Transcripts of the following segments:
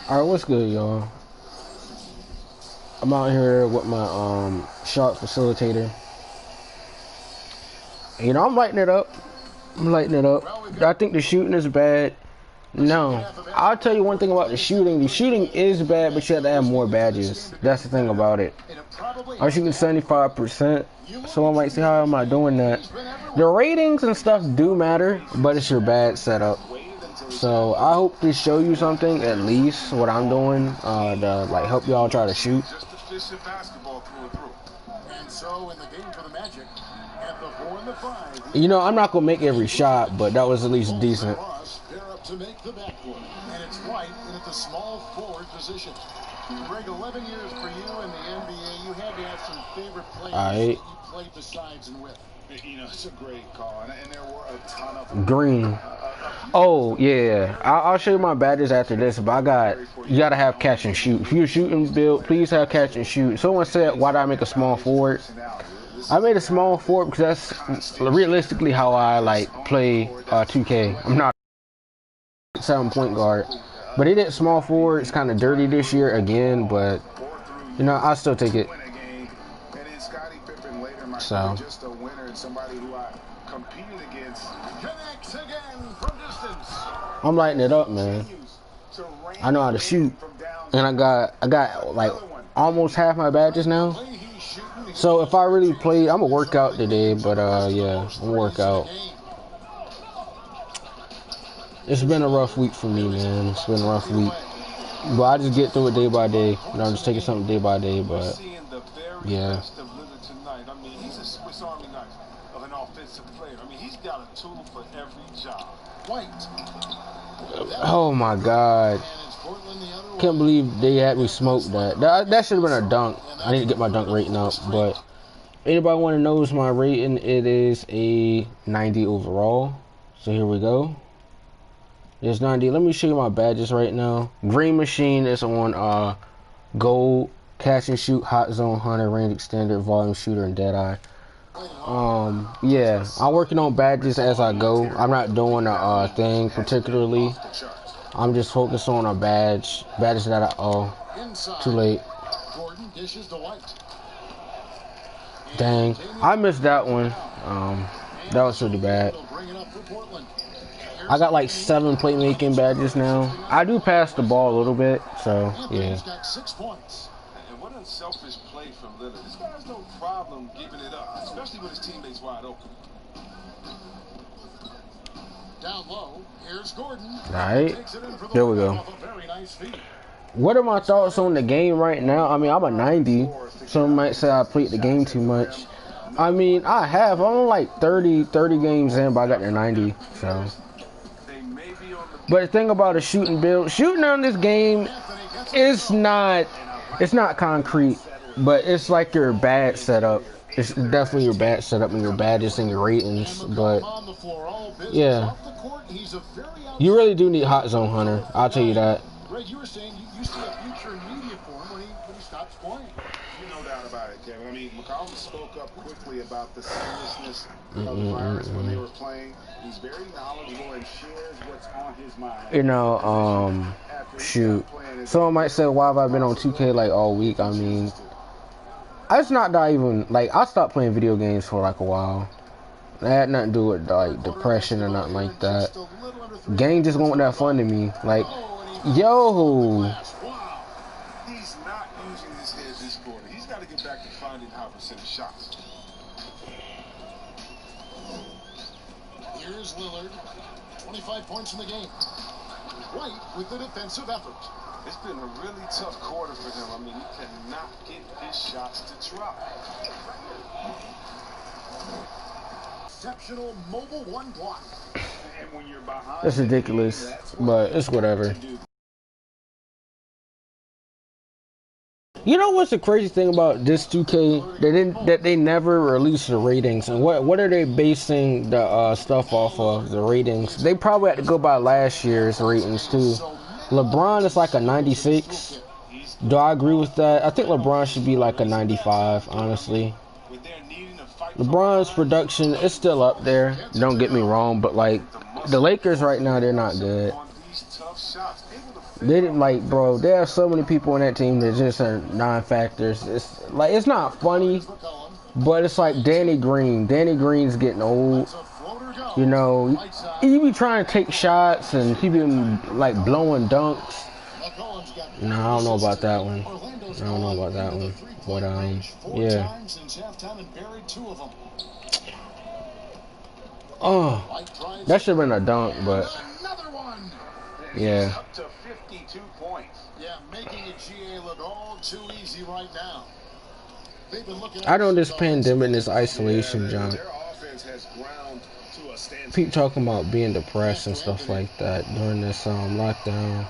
Alright, what's good, y'all? I'm out here with my Sharp Facilitator. You know, I'm lighting it up. I think the shooting is bad. No. I'll tell you one thing about the shooting. The shooting is bad, but you have to have more badges. That's the thing about it. I'm shooting 75%. Someone might say, how am I doing that? The ratings and stuff do matter, but it's your bad setup. So I hope to show you something, at least what I'm doing, to like help y'all try to shoot. You know, I'm not gonna make every shot, but that was at least decent. To make the backcourt, and it's White in at the small forward position. Greg, 11 years for you in the NBA, you had to have some favorite players that you played besides and with. You know, it's a great call, and there were a ton of green. Oh yeah, I'll show you my badges after this. But you gotta have catch and shoot. If you're shooting build, please have catch and shoot. Someone said, why did I make a small forward? I made a small forward because that's realistically how I like play 2K. I'm not 7-point guard, but he did small forward. It's kind of dirty this year again, but you know, I'll still take it. So I'm lighting it up, man. I know how to shoot, and I got like almost half my badges now. So if I really play, I'm gonna work out today, but yeah, I'm gonna work out. It's been a rough week for me, man. It's been a rough week. But I just get through it day by day. You know, I'm just taking something day by day, but yeah. I mean, he's a Swiss Army knife of an offensive player. I mean, he's got a tool for every job. White. Oh my God. Can't believe they had me smoked that. That should have been a dunk. I need to get my dunk rating up, but anybody want to know my rating? It is a 90 overall. So here we go. There's 90. Let me show you my badges right now. Green Machine is on gold, catch and shoot, hot zone hunter, range extender, volume shooter, and Deadeye. Yeah, I'm working on badges as I go. I'm not doing a thing particularly. I'm just focused on a badges that I too late. Dang, I missed that one. That was really bad. I got like 7 playmaking badges now. I do pass the ball a little bit, so yeah. And what unselfish play from Lillard. This guy has no problem giving it up, especially with his teammates wide open. Down low, here's Gordon. Alright, here we go. What are my thoughts on the game right now? I mean, I'm a 90. Some might say I played the game too much. I mean, I have. I'm like 30 games in, but I got the 90, so. But the thing about a shooting build, shooting on this game, it's not concrete, but it's like your bad setup. It's definitely your bad setup and your badges and your ratings, but yeah. You really do need hot zone hunter, I'll tell you that. Greg, you were saying you see a future in media for him when he stops playing. No doubt about it, Kevin. I mean, McCollum spoke up quickly about the seriousness of the virus when they were playing. He's very knowledgeable and shares what's on his mind. You know, shoot. Someone might say, why have I been on 2K like all week? I mean, it's not that I even, like, I stopped playing video games for like a while. That had nothing to do with like depression or nothing like that. Game just wasn't that fun to me. Like, yo. He's not using his head this quarter. He's got to get back to finding high percentage shots. Here's Lillard. 25 points in the game. White with the defensive effort. It's been a really tough quarter for him. I mean, he cannot get his shots to drop. Exceptional mobile one block. And when you're behind, That's ridiculous, but it's whatever. You know what's the crazy thing about this 2K? That they never release the ratings. And what are they basing the stuff off of? The ratings? They probably had to go by last year's ratings too. LeBron is like a 96. Do I agree with that? I think LeBron should be like a 95, honestly. LeBron's production is still up there. Don't get me wrong, but like the Lakers right now, they're not good. They didn't like, bro. There are so many people on that team that just are non-factors. It's like it's not funny, but it's like Danny Green. Danny Green's getting old. You know, he be trying to take shots and he been like blowing dunks. No, I don't know about that one. I don't know about that one. But yeah. Oh, that should have been a dunk, but yeah. Up to 52 points. Yeah, making a GA look all too easy right now. I know this pandemic, this isolation, John. People talking about being depressed and stuff like that during this lockdown,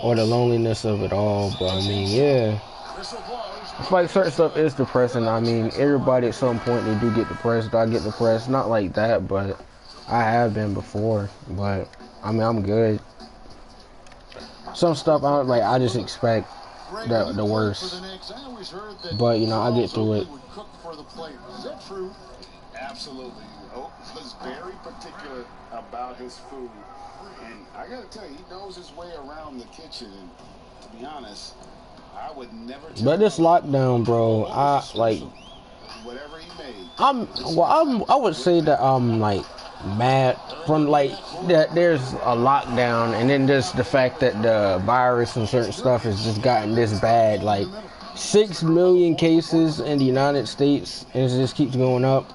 or the loneliness of it all. But I mean, yeah, it's like certain stuff is depressing. I mean, everybody at some point they do get depressed. I get depressed, not like that, but I have been before. But I mean, I'm good. Some stuff I just expect the worst. But you know, I get through it. Absolutely. Oak was very particular about his food. And I gotta tell you, he knows his way around the kitchen. And to be honest, I would never. But this lockdown, bro, I like. Whatever he made. I would say that I'm like mad from like that there's a lockdown, and then just the fact that the virus and certain stuff has just gotten this bad. Like 6 million cases in the United States, and it just keeps going up.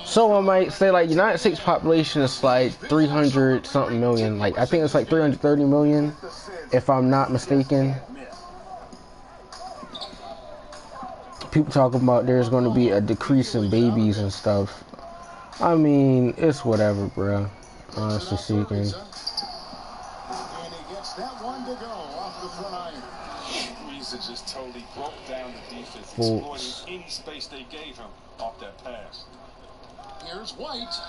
So I might say like United States population is like 300 something million. Like I think it's like 330 million, if I'm not mistaken. People talking about there's going to be a decrease in babies and stuff. I mean, it's whatever, bro. Honestly speaking. And he gets that one to go off the front iron. Reese just totally broke down the defense, exploiting any space they gave him off that pass. Here's White.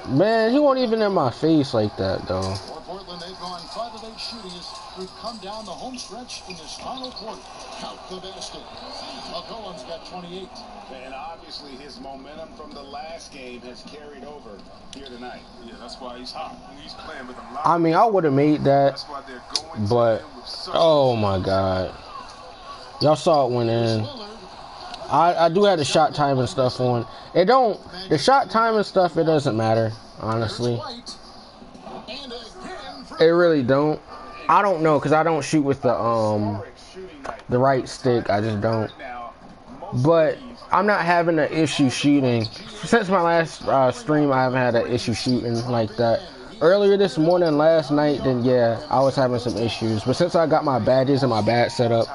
Man, he wasn't even in my face like that, though. For Portland, they've gone 5 of 8 shooting as we've come down the home stretch in this final quarter. Count the basket. McCollum's got 28. And obviously his momentum from the last game has carried over here tonight. Yeah, that's why he's hot. He's playing with a lot. I mean, I would have made that, but oh my God, y'all saw it went in. I do have the shot time and stuff on. The shot time and stuff, it doesn't matter, honestly. It really don't. I don't know, because I don't shoot with the right stick. I just don't. But I'm not having an issue shooting. Since my last stream, I haven't had an issue shooting like that. Earlier this morning, last night, then yeah, I was having some issues. But since I got my badges and my badge set up,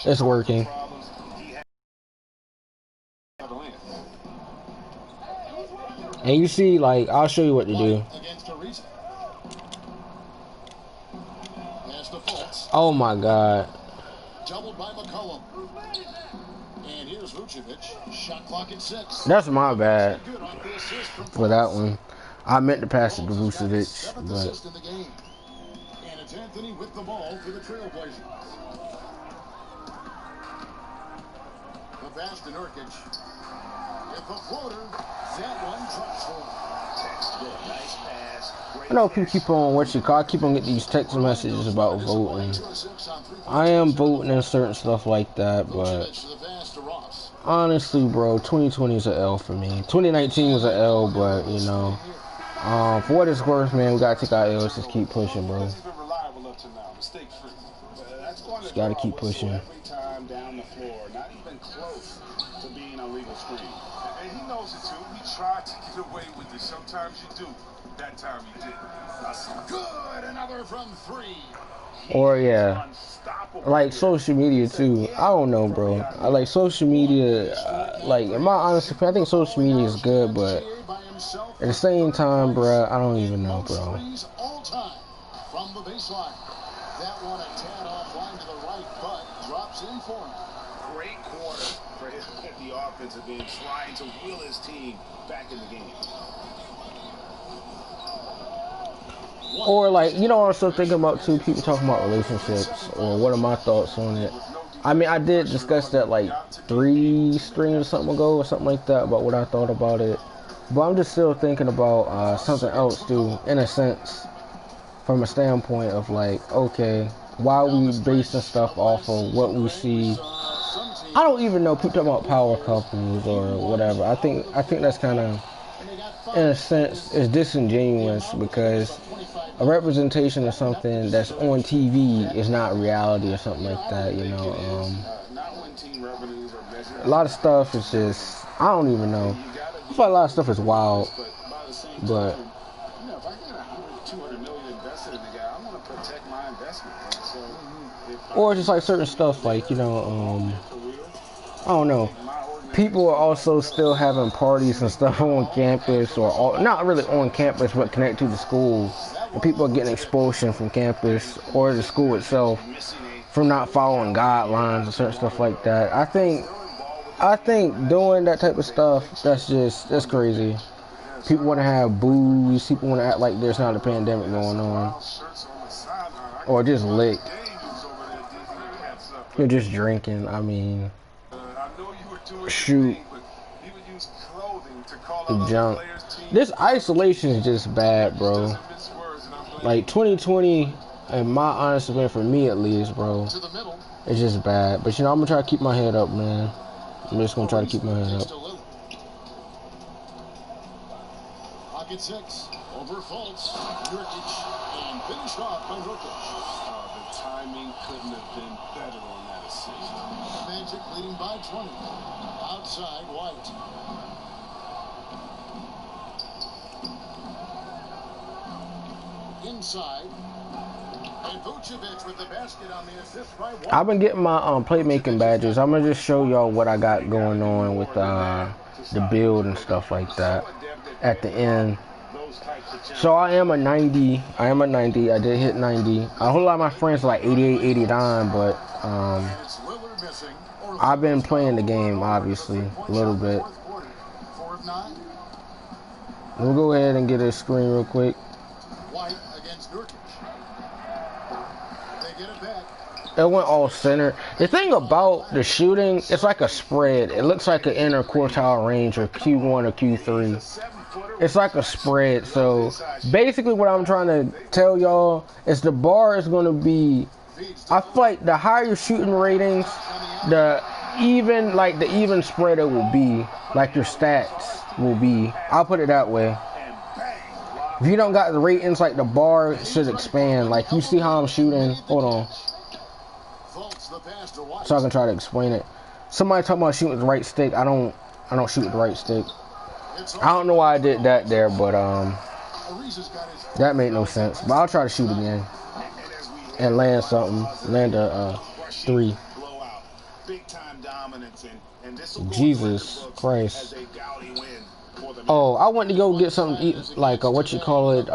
it's working. And you see, like, I'll show you what to do. Oh my God. Doubled by McCollum. And here's Vucevic. Shot clock at 6. That's my bad for that one. I meant to pass it to Vucevic, but and it's Anthony with the ball for the Trailblazers. The pass to Nurkic. If the floater, that one drops for him. Nice pass. I know people keep on I keep on getting these text messages about voting. I am voting and certain stuff like that, but honestly, bro, 2020 is an L for me. 2019 was an L, but you know, for what it's worth, man, we gotta take our L's. Just keep pushing, bro. Just gotta keep pushing. Every time down the floor, not even close to being a legal screen. And he knows it too. He tried to get away with it. Sometimes you do. That time he did. Good. Another from 3. Or yeah, like social media too. I don't know, bro. I like social media. Like in my honest opinion, I think social media is good, but at the same time, bro, I don't even know, bro. All time from the baseline. That one a tad offline to the right, but drops in for him. Great quarter for him at the offensive end, trying to wheel his team back in the game. Or like, you know what I'm still thinking about too? People talking about relationships, or what are my thoughts on it? I mean, I did discuss that like 3 streams or something ago, or something like that, about what I thought about it. But I'm just still thinking about something else too, in a sense, from a standpoint of like, okay, why are we basing stuff off of what we see? I don't even know people talking about power couples or whatever. I think that's kind of, in a sense, is disingenuous because a representation of something that's on TV is not reality or something like that. You know, a lot of stuff is just, I don't even know. I feel like a lot of stuff is wild, but. Or just like certain stuff, like, you know, I don't know. People are also still having parties and stuff on campus, or all, not really on campus, but connected to the school. And people are getting expulsion from campus or the school itself from not following guidelines and certain stuff like that. I think doing that type of stuff, that's crazy. People want to have booze. People want to act like there's not a pandemic going on, or just lick. You're just drinking. I mean, shoot, junk. This isolation is just bad, bro. Like 2020, in my honest opinion, for me at least, bro, it's just bad. But you know, I'm gonna try to keep my head up, man. I'm just gonna try to keep my head up. Pocket 6 over Fultz, Nurkic, and finished off by Nurkic. The timing couldn't have been better on that assist. Magic leading by 20. Outside, White. Inside. And Vucevic with the basket on the assist by White. I've been getting my playmaking badges. I'm gonna just show y'all what I got going on with the build and stuff like that at the end. So I am a 90. I did hit 90. A whole lot of my friends are like 88, 89, but I've been playing the game, obviously, a little bit. We'll go ahead and get a screen real quick. White against Nurkic. They get it back. It went all center. The thing about the shooting, it's like a spread. It looks like an inner quartile range or Q1 or Q3. It's like a spread. So basically what I'm trying to tell y'all is the bar is going to be, I feel like the higher shooting ratings, the even spread it will be, like your stats will be. I'll put it that way. If you don't got the ratings, like the bar should expand. Like you see how I'm shooting. Hold on. So I can try to explain it. Somebody talking about shooting with the right stick. I don't shoot with the right stick. I don't know why I did that there, but that made no sense. But I'll try to shoot again and land something. Land a 3. Jesus Christ. Oh, I went to go get something to eat, like what you call it,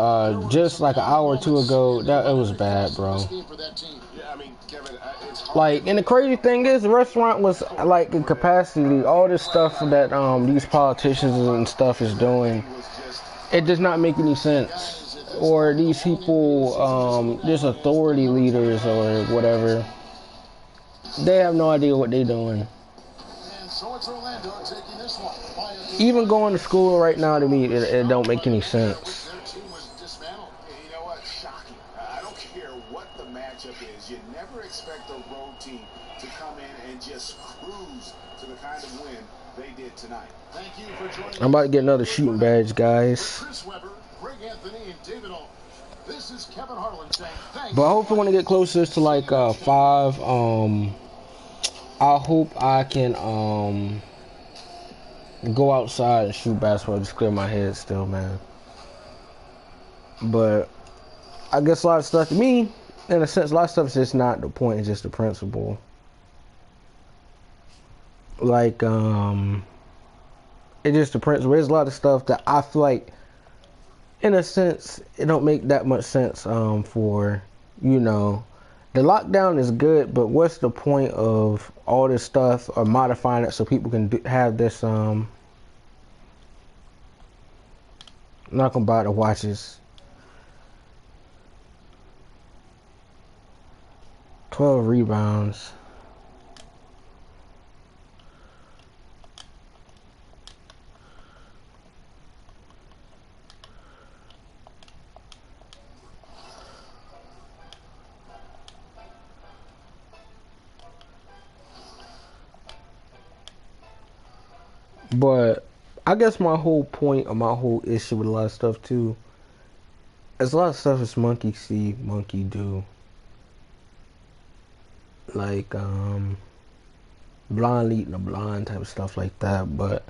just like an hour or two ago. It was bad, bro. Like, and the crazy thing is, the restaurant was like in capacity. All this stuff that these politicians and stuff is doing, it does not make any sense. Or these people, just authority leaders or whatever, they have no idea what they're doing. Even going to school right now, to me, it don't make any sense. You never expect a road team to come in and just cruise to the kind of win they did tonight. Thank you for joining. I'm about to get another shooting badge, guys. Chris Webber, Greg Anthony, and David Alton. This is Kevin Harlan saying thanks. But I hope I want to get closer to like 5. I hope I can go outside and shoot basketball, just clear my head still, man. But I guess a lot of stuff to me, in a sense, a lot of stuff is just not the point, it's just the principle. Like, it's just the principle. There's a lot of stuff that I feel like, in a sense, it don't make that much sense for, you know, the lockdown is good, but what's the point of all this stuff or modifying it so people can have this, I'm not gonna buy the watches. 12 rebounds. But I guess my whole point or my whole issue with a lot of stuff too is a lot of stuff is monkey see, monkey do. Like blind leading the blind type of stuff like that. But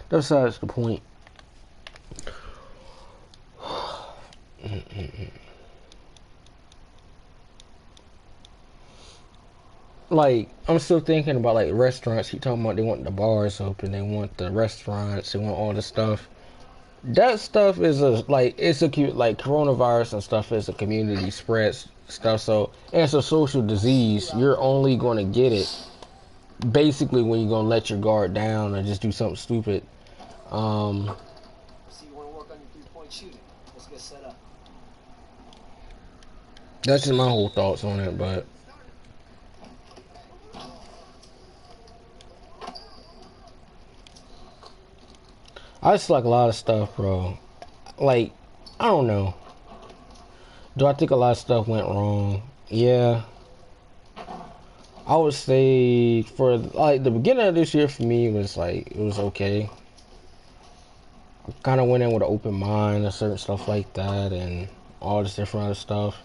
that's besides the point. Like, I'm still thinking about like restaurants. He talking about they want the bars open, they want the restaurants, they want all the stuff. That stuff is it's a cute, like coronavirus and stuff is a community spread stuff. So it's a social disease. You're only going to get it basically when you're gonna let your guard down or just do something stupid. So you want to work on your 3-point shooting? Let's get set up. That's just my whole thoughts on it, but. I just like a lot of stuff, bro. Like, I don't know. Do I think a lot of stuff went wrong? Yeah. I would say for like the beginning of this year for me was like it was okay. I kind of went in with an open mind and certain stuff like that and all this different other stuff.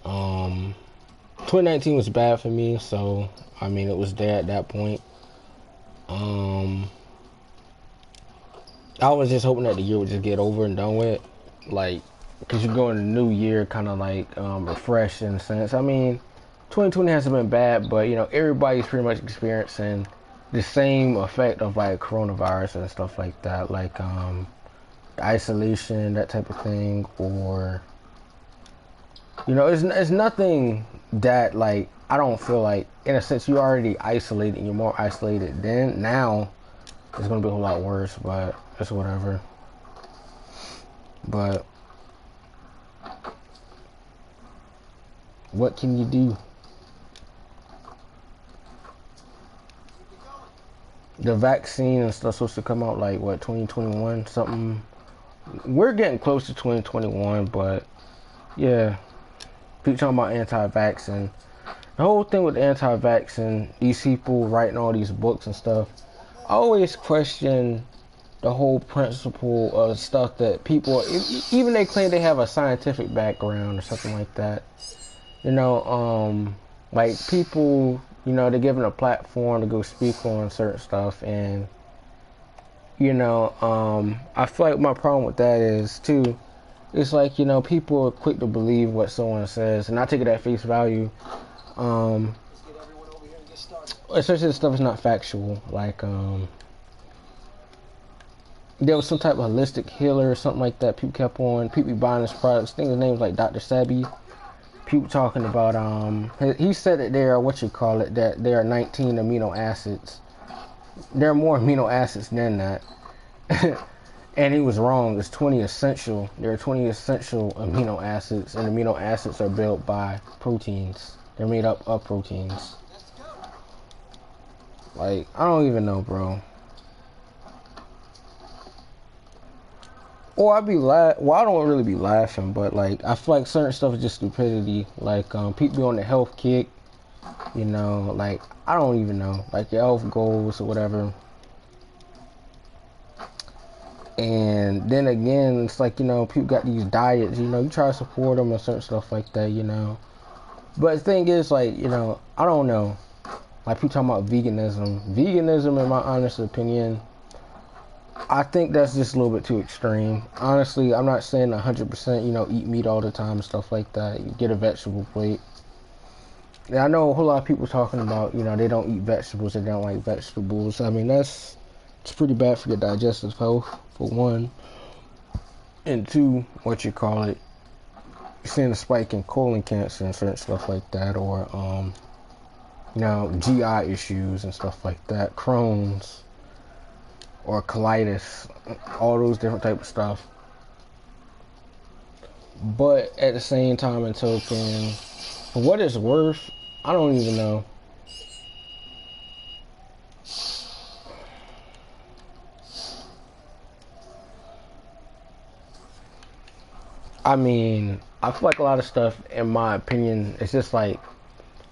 2019 was bad for me, so I mean it was there at that point. I was just hoping that the year would just get over and done with, like, because you go in the new year kind of like refreshed in a sense. I mean, 2020 hasn't been bad, but you know everybody's pretty much experiencing the same effect of like coronavirus and stuff like that, like isolation, that type of thing, or you know, it's nothing that like I don't feel like in a sense you're already isolated and you're more isolated then. Now it's gonna be a whole lot worse, but it's whatever. But what can you do? The vaccine and stuff supposed to come out like what 2021 something. We're getting close to 2021, but yeah, people talking about anti-vaccine. The whole thing with anti-vaccine, these people writing all these books and stuff, I always question the whole principle of stuff that people, even they claim they have a scientific background or something like that. You know, like people, you know, they're given a platform to go speak on certain stuff, and you know, I feel like my problem with that is too, it's like, you know, people are quick to believe what someone says and not take it at face value. Especially the stuff is not factual. Like, there was some type of holistic healer or something like that. People kept on, people buying his products. I think his name was like Dr. Sebi. People talking about, he said that there are, that there are 19 amino acids. There are more amino acids than that. And he was wrong. It's 20 essential. There are 20 essential amino acids, and amino acids are built by proteins. They're made up of proteins. Like, I don't even know, bro. Or I don't really be laughing, but like, I feel like certain stuff is just stupidity. Like, people be on the health kick, you know, like, I don't even know, like your health goals or whatever. And then again, it's like, you know, people got these diets, you know, you try to support them and certain stuff like that, you know. But the thing is, like, you know, I don't know. Like, people talking about veganism. Veganism, in my honest opinion, I think that's just a little bit too extreme. Honestly, I'm not saying 100%, you know, eat meat all the time and stuff like that. You get a vegetable plate. And I know a whole lot of people talking about, you know, they don't eat vegetables, they don't like vegetables. I mean, it's pretty bad for your digestive health, for one. And two, you're seeing a spike in colon cancer and certain stuff like that, or, you know, GI issues and stuff like that, Crohn's, or colitis, all those different type of stuff. But at the same time and token, for what it's worth, I don't even know. I mean, I feel like a lot of stuff, in my opinion, it's just like,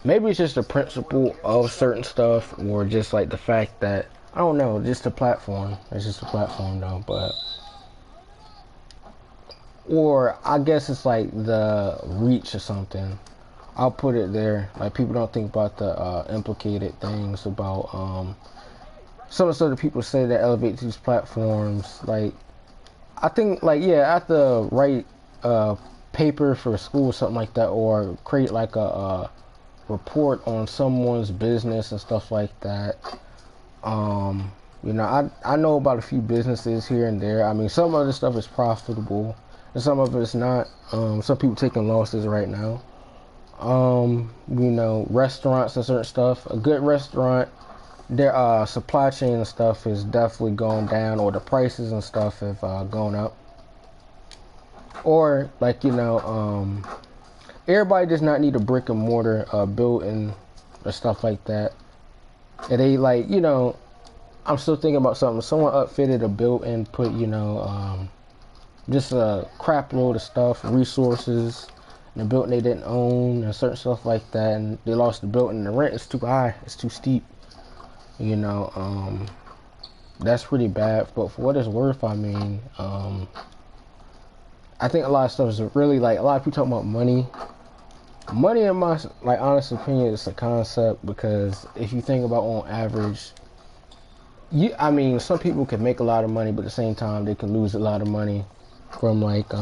maybe it's just the principle of certain stuff, or just like the fact that I don't know, just a platform. It's just a platform though, but or I guess it's like the reach or something. I'll put it there. Like people don't think about the implicated things about some of the people say that elevate these platforms. Like I think like yeah, I have to write paper for school or something like that, or create like a report on someone's business and stuff like that. You know, I know about a few businesses here and there. I mean, some of the stuff is profitable and some of it's not. Some people taking losses right now. You know, restaurants and certain stuff. A good restaurant, their supply chain and stuff is definitely going down, or the prices and stuff have gone up. Or like you know, everybody does not need a brick and mortar building or stuff like that. And they like you know, I'm still thinking about something. Someone upfitted a building, put you know, just a crap load of stuff, resources. The building they didn't own and certain stuff like that, and they lost the building. The rent is too high, it's too steep, you know. That's pretty bad, but for what it's worth, I mean, I think a lot of stuff is really like a lot of people talking about money in my like honest opinion is a concept, because if you think about on average, I mean some people can make a lot of money, but at the same time they can lose a lot of money from like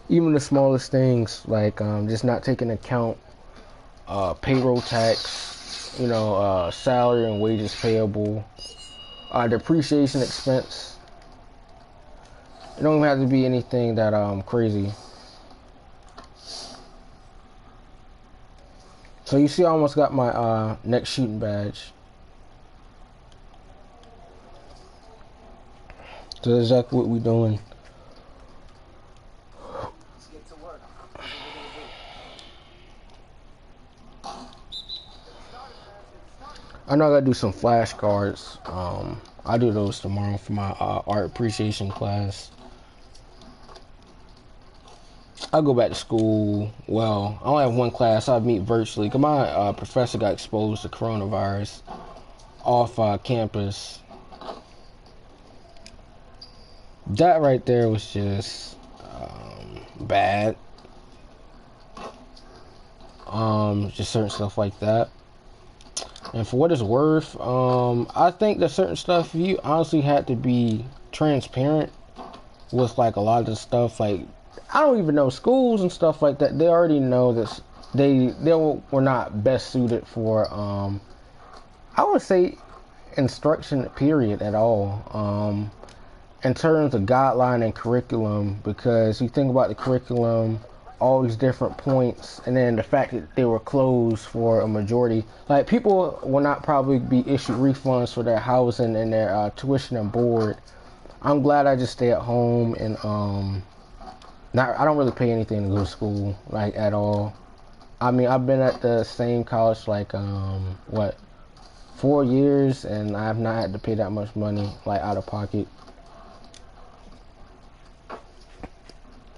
even the smallest things, like just not taking account payroll tax, you know, salary and wages payable, depreciation expense. It don't even have to be anything that crazy. So you see, I almost got my next shooting badge. So that's exactly what we doing. Let's get to work. What are we gonna do? I know I gotta do some flashcards. I'll do those tomorrow for my art appreciation class. I'll go back to school. Well, I only have one class. I'll meet virtually because my professor got exposed to coronavirus off campus. That right there was just bad. Just certain stuff like that. And for what it's worth, I think that certain stuff you honestly had to be transparent with, like a lot of the stuff. Like I don't even know schools and stuff like that. They already know that they were not best suited for I would say instruction period at all. In terms of guideline and curriculum, because you think about the curriculum, all these different points, and then the fact that they were closed for a majority. Like people will not probably be issued refunds for their housing and their tuition and board. I'm glad I just stay at home and I don't really pay anything to go to school, like at all. I mean, I've been at the same college like what 4 years, and I've not had to pay that much money like out of pocket.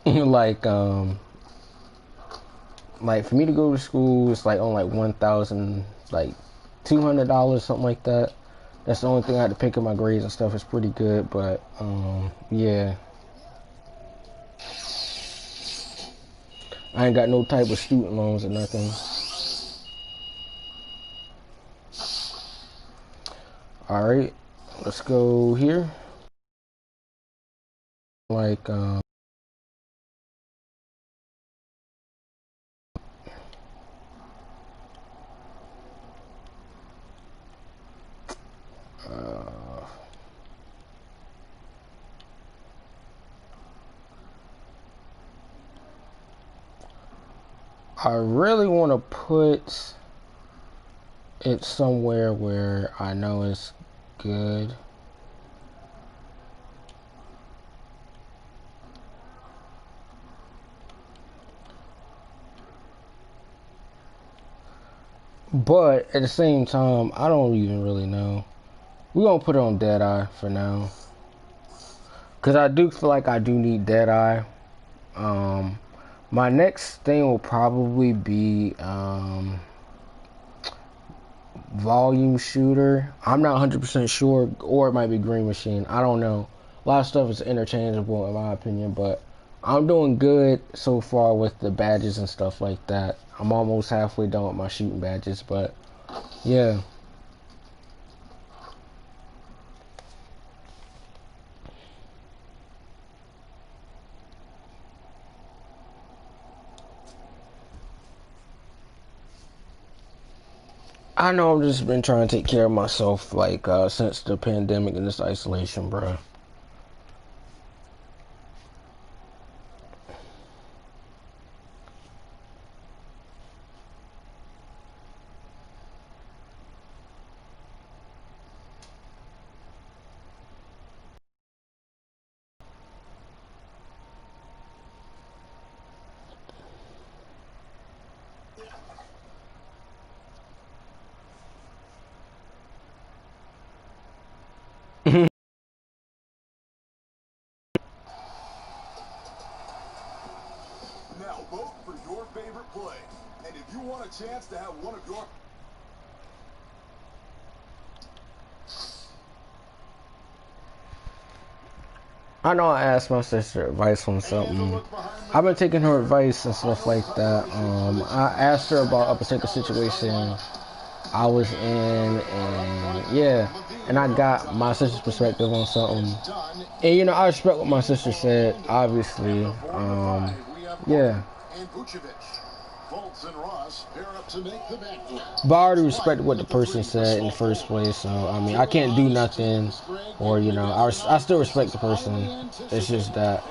like for me to go to school, it's like on like $1,000, like $200, something like that. That's the only thing I had to pick up my grades and stuff. It's pretty good, but yeah, I ain't got no type of student loans or nothing. All right, let's go here. Like I really want to put it somewhere where I know it's good. But at the same time, I don't even really know. We're gonna put it on Deadeye for now, cause I do feel like I do need Deadeye. My next thing will probably be volume shooter. I'm not 100% sure, or it might be green machine. I don't know. A lot of stuff is interchangeable in my opinion, but I'm doing good so far with the badges and stuff like that. I'm almost halfway done with my shooting badges, but yeah. I know I've just been trying to take care of myself, like, since the pandemic and this isolation, bro. Now vote for your favorite play. And if you want a chance to have one of your... I know I asked my sister advice on something. I've been taking her advice and stuff like that. I asked her about a particular situation I was in, and yeah, and I got my sister's perspective on something. And you know, I respect what my sister said, obviously. Yeah. But I already respect what the person said in the first place, so I mean, I can't do nothing, or you know, I still respect the person. It's just that.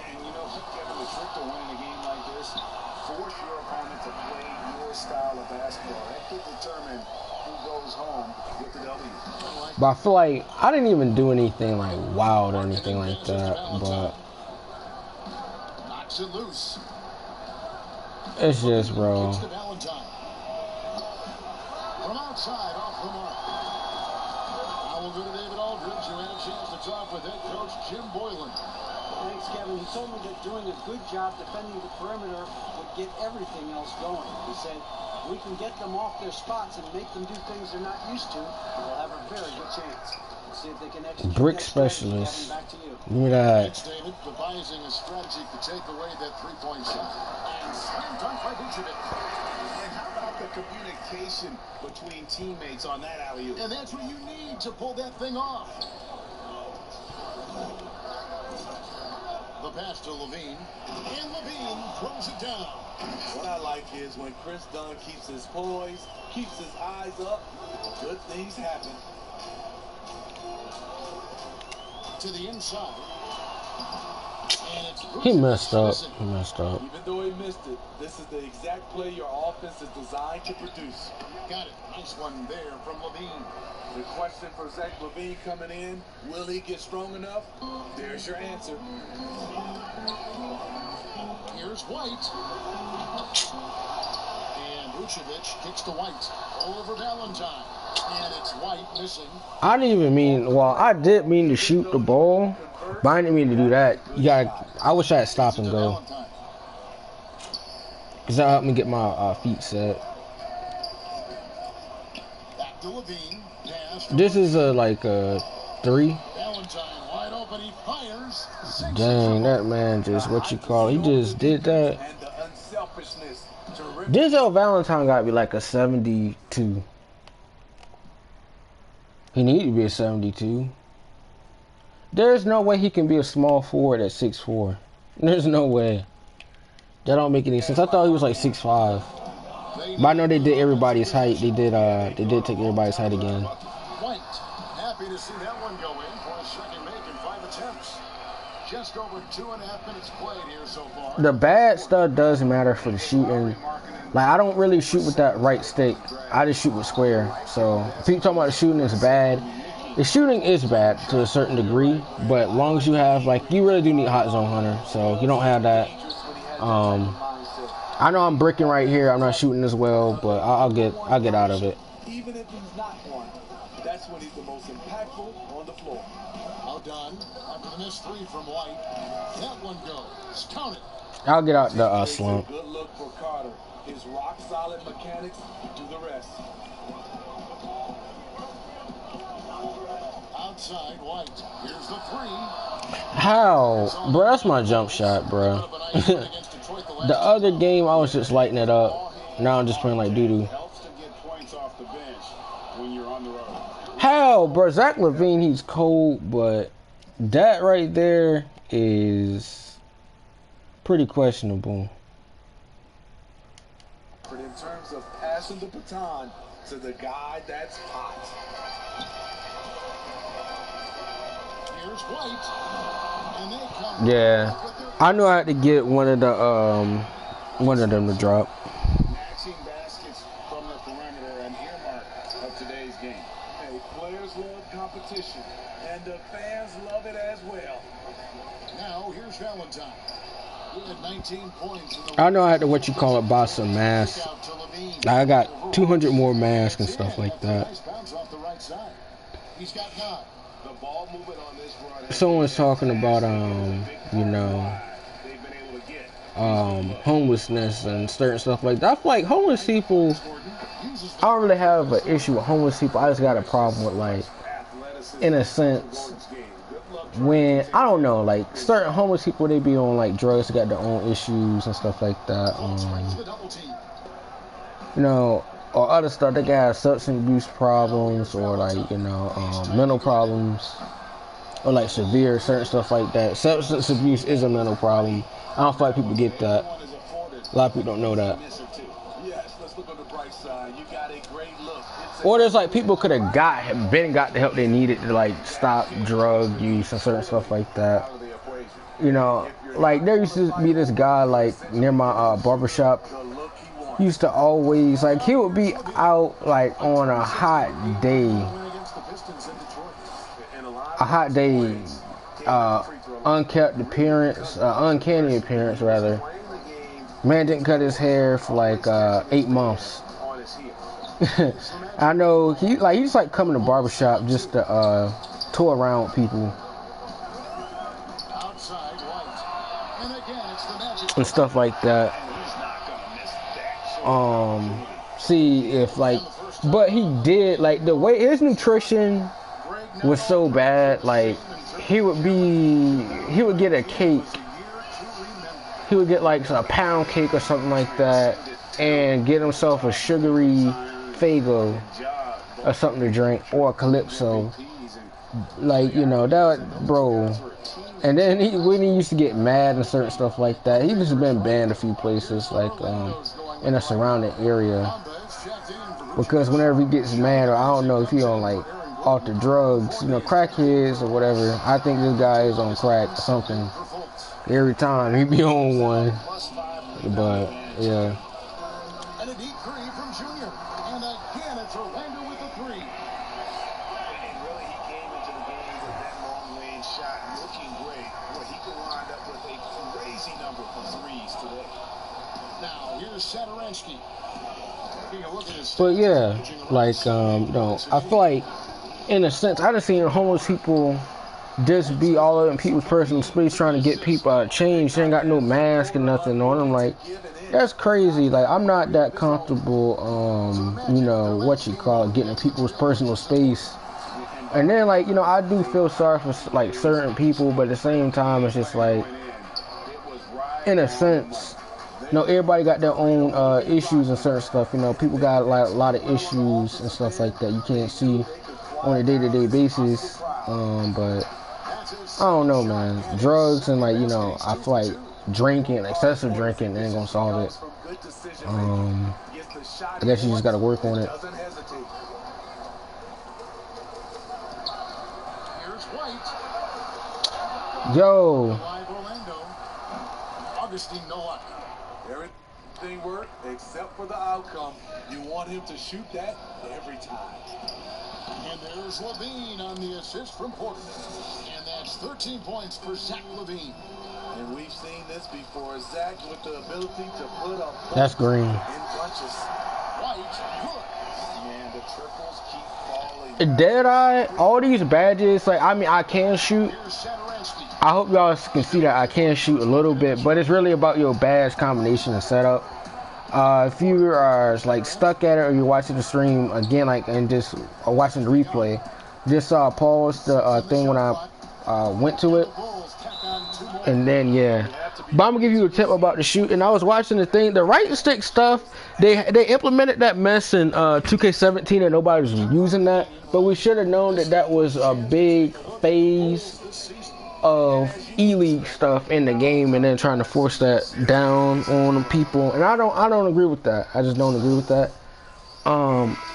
But I feel like I didn't even do anything like wild or anything like that, but it's just, bro. From outside, off the mark. Now we'll go to David Aldridge, who had a chance to talk with head coach Jim Boylan. Thanks, Kevin. He told me that doing a good job defending the perimeter would get everything else going. He said, we can get them off their spots and make them do things they're not used to. We'll have a very good chance. We'll see if they can execute. Brick specialist. Back to you. Look at that. Thanks, David, devising a strategy to take away that three-point shot. And slam dunk by Vucevic. And how about the communication between teammates on that alley-oop? And that's what you need to pull that thing off. The pass to Levine, and Levine throws it down. What I like is when Chris Dunn keeps his poise, keeps his eyes up, good things happen. To the inside. And it's He messed up. He messed up. Even though he missed it, this is the exact play your offense is designed to produce. Got it. Nice one there from Levine. The question for Zach Levine coming in, will he get strong enough? There's your answer. Here's White. And Vucevic kicks to White. Over Valentine. And it's White missing. I didn't even mean, well, I did mean to shoot the ball, but I didn't mean to do that. I wish I had stop and go. Because that helped me get my feet set. Back to Levine. This is like a 3. Valentine wide open, he fires. Dang, that man just, what you call it, he just did that. And the unselfishness. Denzel Valentine got to be like a 72. He need to be a 72. There's no way he can be a small forward at 6'4". There's no way. That don't make any sense. I thought he was like 6'5". But I know they did everybody's height. They did take everybody's height again. White, happy to see that one go in for a second make in 5 attempts. Just over 2.5 minutes played here so far. The bad stuff does matter for the shooting. Like, I don't really shoot with that right stick. I just shoot with square. So, if people talking about the shooting is bad, the shooting is bad to a certain degree. But as long as you have, like, you really do need hot zone hunter. So, if you don't have that, I know I'm bricking right here. I'm not shooting as well, but I'll get out of it. Even if he's not one, that's when he's the most impactful on the floor. Well done. After the missed 3 from White, that one goes. Count it. I'll get out the slump. Good look for Carter. His rock solid mechanics do the rest. Outside White. Here's the three. How? Bro, that's my jump shot, bro. The other game, I was just lighting it up. Now I'm just playing like doo-doo. How, bro? Zach LaVine, he's cold, but that right there is pretty questionable. But in terms of passing the baton to the guy that's hot. Here's White. And they come. Yeah, I knew I had to get one of them to drop. Matching baskets from the perimeter, an earmark of today's game. Hey, players love competition, and the fans love it as well. Now here's Valentine. He had 19 points. I know I had to buy some masks. I got 200 more masks and stuff like that. He's got 9. The ball movement on this run. Someone's talking about homelessness and certain stuff like that. I feel like homeless people, I don't really have an issue with homeless people. I just got a problem with, like, in a sense, when, I don't know, like, certain homeless people, they be on, like, drugs, they got their own issues and stuff like that. You know, or other stuff, they got substance abuse problems, or, like, you know, mental problems, or, like, severe, certain stuff like that. Substance abuse is a mental problem. I don't feel like people get that. A lot of people don't know that. Or there's like people could have got the help they needed to like stop drug use and certain stuff like that. You know, like there used to be this guy like near my barbershop. He used to always like he would be out like on a hot day, uncanny appearance rather. Man didn't cut his hair for like 8 months. I know he's like coming to barbershop just to tour around with people and stuff like that. See if like, but he did like the way his nutrition was so bad. Like he would get a cake. He would get like a pound cake or something like that, and get himself a sugary Fago or something to drink, or a Calypso, like, you know, that, bro. And then when he used to get mad and certain stuff like that, he just been banned a few places, like in a surrounding area, because whenever he gets mad, or I don't know if he on like off the drugs, you know, crackheads or whatever. I think this guy is on crack or something. Every time he be on one, but yeah. And a deep three from Junior. And again, it's Orlando with the three. And really, he came into the game with that long-range shot, looking great. Well, he could wind up with a crazy number of threes today. Now, here's Satoransky. But yeah, like, no, I feel like, in a sense, I just seen homeless people just be all over in people's personal space trying to get people change. They ain't got no mask and nothing on them. Like, that's crazy. Like, I'm not that comfortable, you know, what you call it, getting in people's personal space. And then, like, you know, I do feel sorry for, like, certain people, but at the same time, it's just like, in a sense, you know, everybody got their own issues and certain stuff. You know, people got like, a lot of issues and stuff like that you can't see on a day-to-day basis. But I don't know, man. Drugs and, like, you know, I feel like drinking, excessive drinking, ain't gonna solve it. I guess you just gotta work on it. Yo. Everything worked except for the outcome. You want him to shoot that every time. And there's LaVine on the assist from Porter. And that's 13 points for Zach LaVine. And we've seen this before. Zach with the ability to put up. That's green. In bunches. White, good. And the triples keep falling. Deadeye, all these badges, like, I mean, I can shoot. I hope y'all can see that I can shoot a little bit, but it's really about your badge combination and setup. If you are like stuck at it, or you're watching the stream again, like, and just watching the replay, Just paused the thing when I went to it, and then yeah. But I'm gonna give you a tip about the shoot. And I was watching the thing, the right stick stuff. They implemented that mess in 2K17, and nobody was using that. But we should have known that that was a big phase of E-League stuff in the game, and then trying to force that down on people. And I don't agree with that. I just don't agree with that.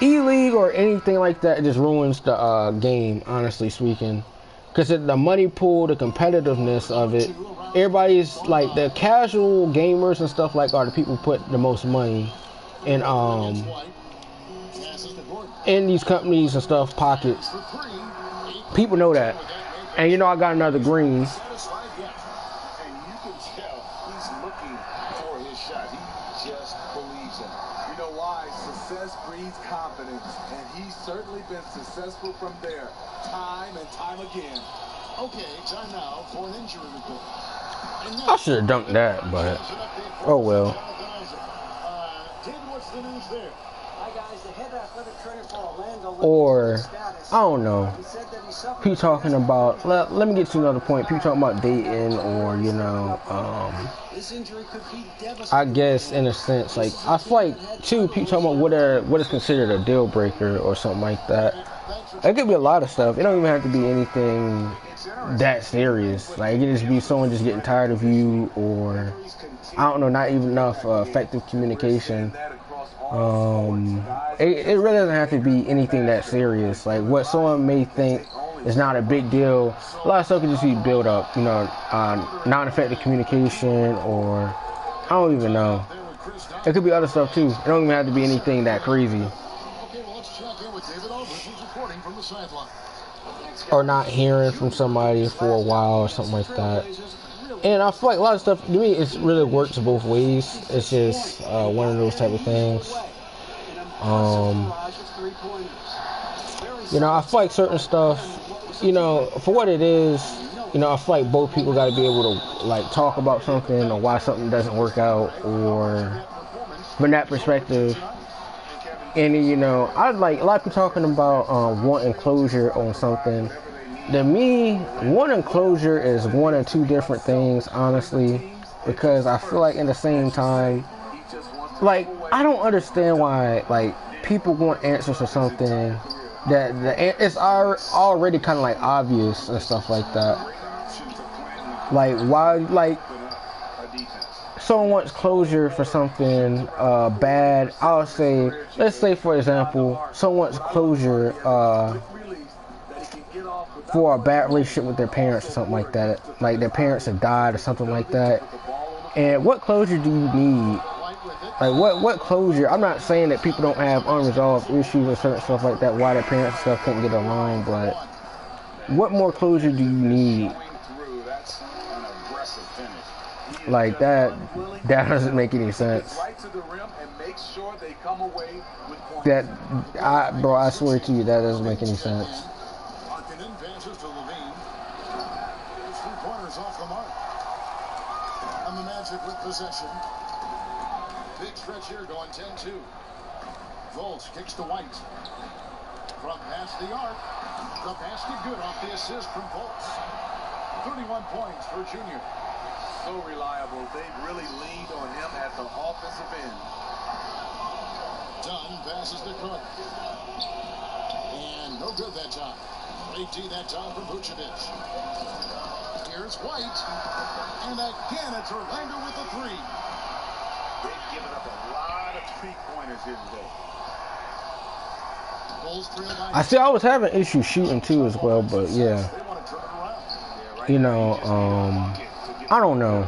E-League or anything like that just ruins the game, honestly speaking, because the money pool, the competitiveness of it, everybody's like, the casual gamers and stuff like are the people who put the most money in these companies and stuff pockets. People know that. And you know, I got another green. Certainly been successful from there, time and time again. Okay, time now for an injury report. I should have dunked that, but oh well. David, what's the news there? Hi guys, the head athletic trainer for Orlando. Or I don't know. People talking about. Let me get to another point. People talking about dating, or you know, I guess in a sense, like I feel like too. People talking about what is considered a deal breaker or something like that. It could be a lot of stuff. It don't even have to be anything that serious. Like it could just be someone just getting tired of you, or I don't know, not even enough effective communication. It really doesn't have to be anything that serious. Like what someone may think is not a big deal, a lot of stuff can just be built up. You know, non-effective communication, or I don't even know. It could be other stuff too. It don't even have to be anything that crazy. Or not hearing from somebody for a while or something like that. And I feel like a lot of stuff, to me, it really works both ways. It's just one of those type of things. You know, I feel like certain stuff, you know, for what it is, you know, I feel like both people got to be able to, like, talk about something or why something doesn't work out, or from that perspective. And, you know, I like a lot of people talking about wanting closure on something. To me, wanting closure is one or two different things, honestly, because I feel like in the same time, like, I don't understand why, like, people want answers to something that it's already kind of like obvious and stuff like that. Like, why, like, someone wants closure for something bad. I'll say, let's say for example, someone wants closure for a bad relationship with their parents or something like that. Like their parents have died or something like that. And what closure do you need? Like what closure? I'm not saying that people don't have unresolved issues or certain stuff like that, why their parents and stuff couldn't get along, but what more closure do you need? Like that doesn't make any sense. Bro, I swear to you, that doesn't make any sense. And the Magic with possession. Big stretch here going 10-2. Volz kicks to White. From past the arc. The basket good off the assist from Volz. 31 points for Junior. So reliable. They've really leaned on him at the offensive end. Dunn passes to Cook. And no good that time. Great D that time from Vucevic. Here's White. And again, it's Orlando with the three. They've given up a lot of three-pointers here today. I see I was having issues shooting too as well, but yeah. You know, I don't know.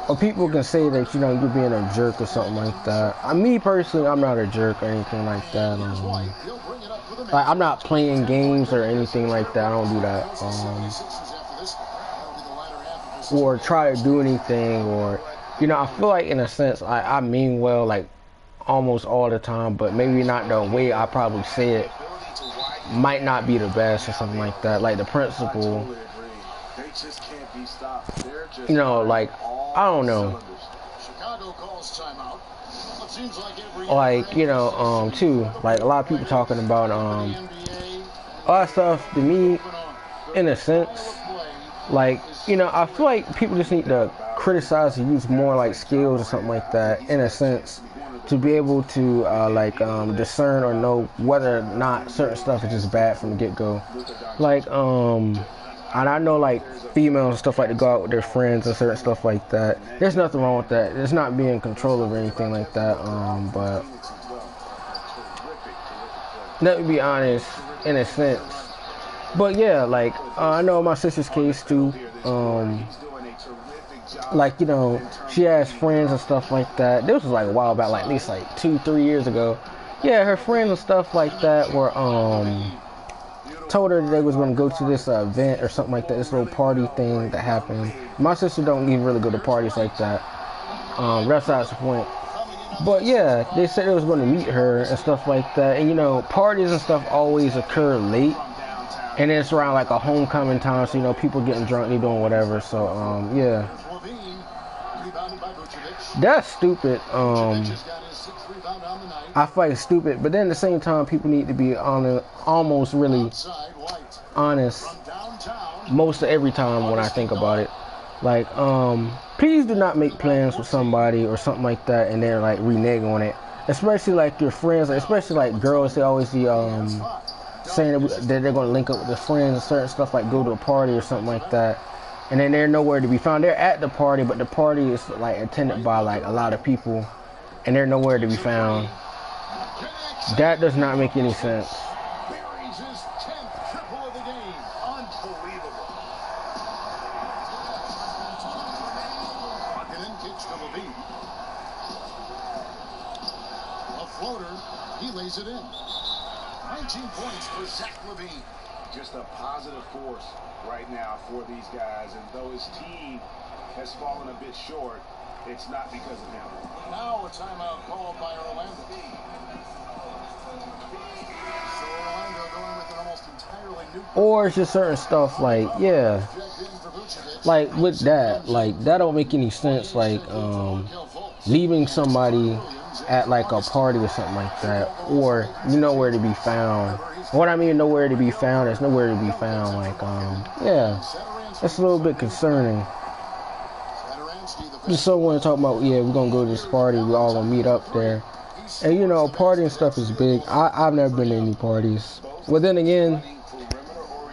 Or people can say that, you know, you're being a jerk or something like that. Me personally, I'm not a jerk or anything like that. Like, I'm not playing games or anything like that. I don't do that. Or try to do anything, or, you know, I feel like in a sense I mean well, like almost all the time, but maybe not the way I probably say it might not be the best or something like that. Like the principle, you know, like, I don't know. Chicago calls timeout. like, you know, too, like a lot of people talking about a lot of stuff to me, in a sense, like, you know, I feel like people just need to criticize and use more like skills or something like that, in a sense, to be able to discern or know whether or not certain stuff is just bad from the get-go. Like, and I know like females and stuff like to go out with their friends and certain stuff like that. There's nothing wrong with that. It's not being controlling or anything like that. But let me be honest, in a sense. But yeah, like I know my sister's case too. Like, you know, she has friends and stuff like that. This was like a while back, like at least like 2-3 years ago. Yeah, her friends and stuff like that were told her that they was going to go to this event or something like that, this little party thing that happened. My sister don't even really go to parties like that. That's the point. But yeah, they said they was going to meet her and stuff like that. And you know, parties and stuff always occur late. And it's around like a homecoming time, so you know, people getting drunk, they doing whatever. So yeah. That's stupid. I fight stupid, but then at the same time, people need to be almost really honest most of every time when I think about it. Like, please do not make plans with somebody or something like that and they're like renege on it. Especially like your friends, especially like girls, they always be saying that they're going to link up with their friends and certain stuff, like go to a party or something like that. And then they're nowhere to be found. They're at the party, but the party is like attended by like a lot of people, and they're nowhere to be found. That does not make any sense. A floater, he lays it in. 19 points for Zach LaVine. Just a positive force right now for these guys, and though his team has fallen a bit short, it's not because of him. Now a timeout called by Orlando. So Orlando going with an almost entirely new. Or it's just certain stuff like, yeah, like with that, like that don't make any sense. Like leaving somebody at like a party or something like that, or you know where to be found. What I mean, nowhere to be found, there's nowhere to be found. Like, yeah, that's a little bit concerning. Just someone talking about, yeah, we're gonna go to this party, we all gonna meet up there. And you know, party and stuff is big. I've never been to any parties. Well, then again,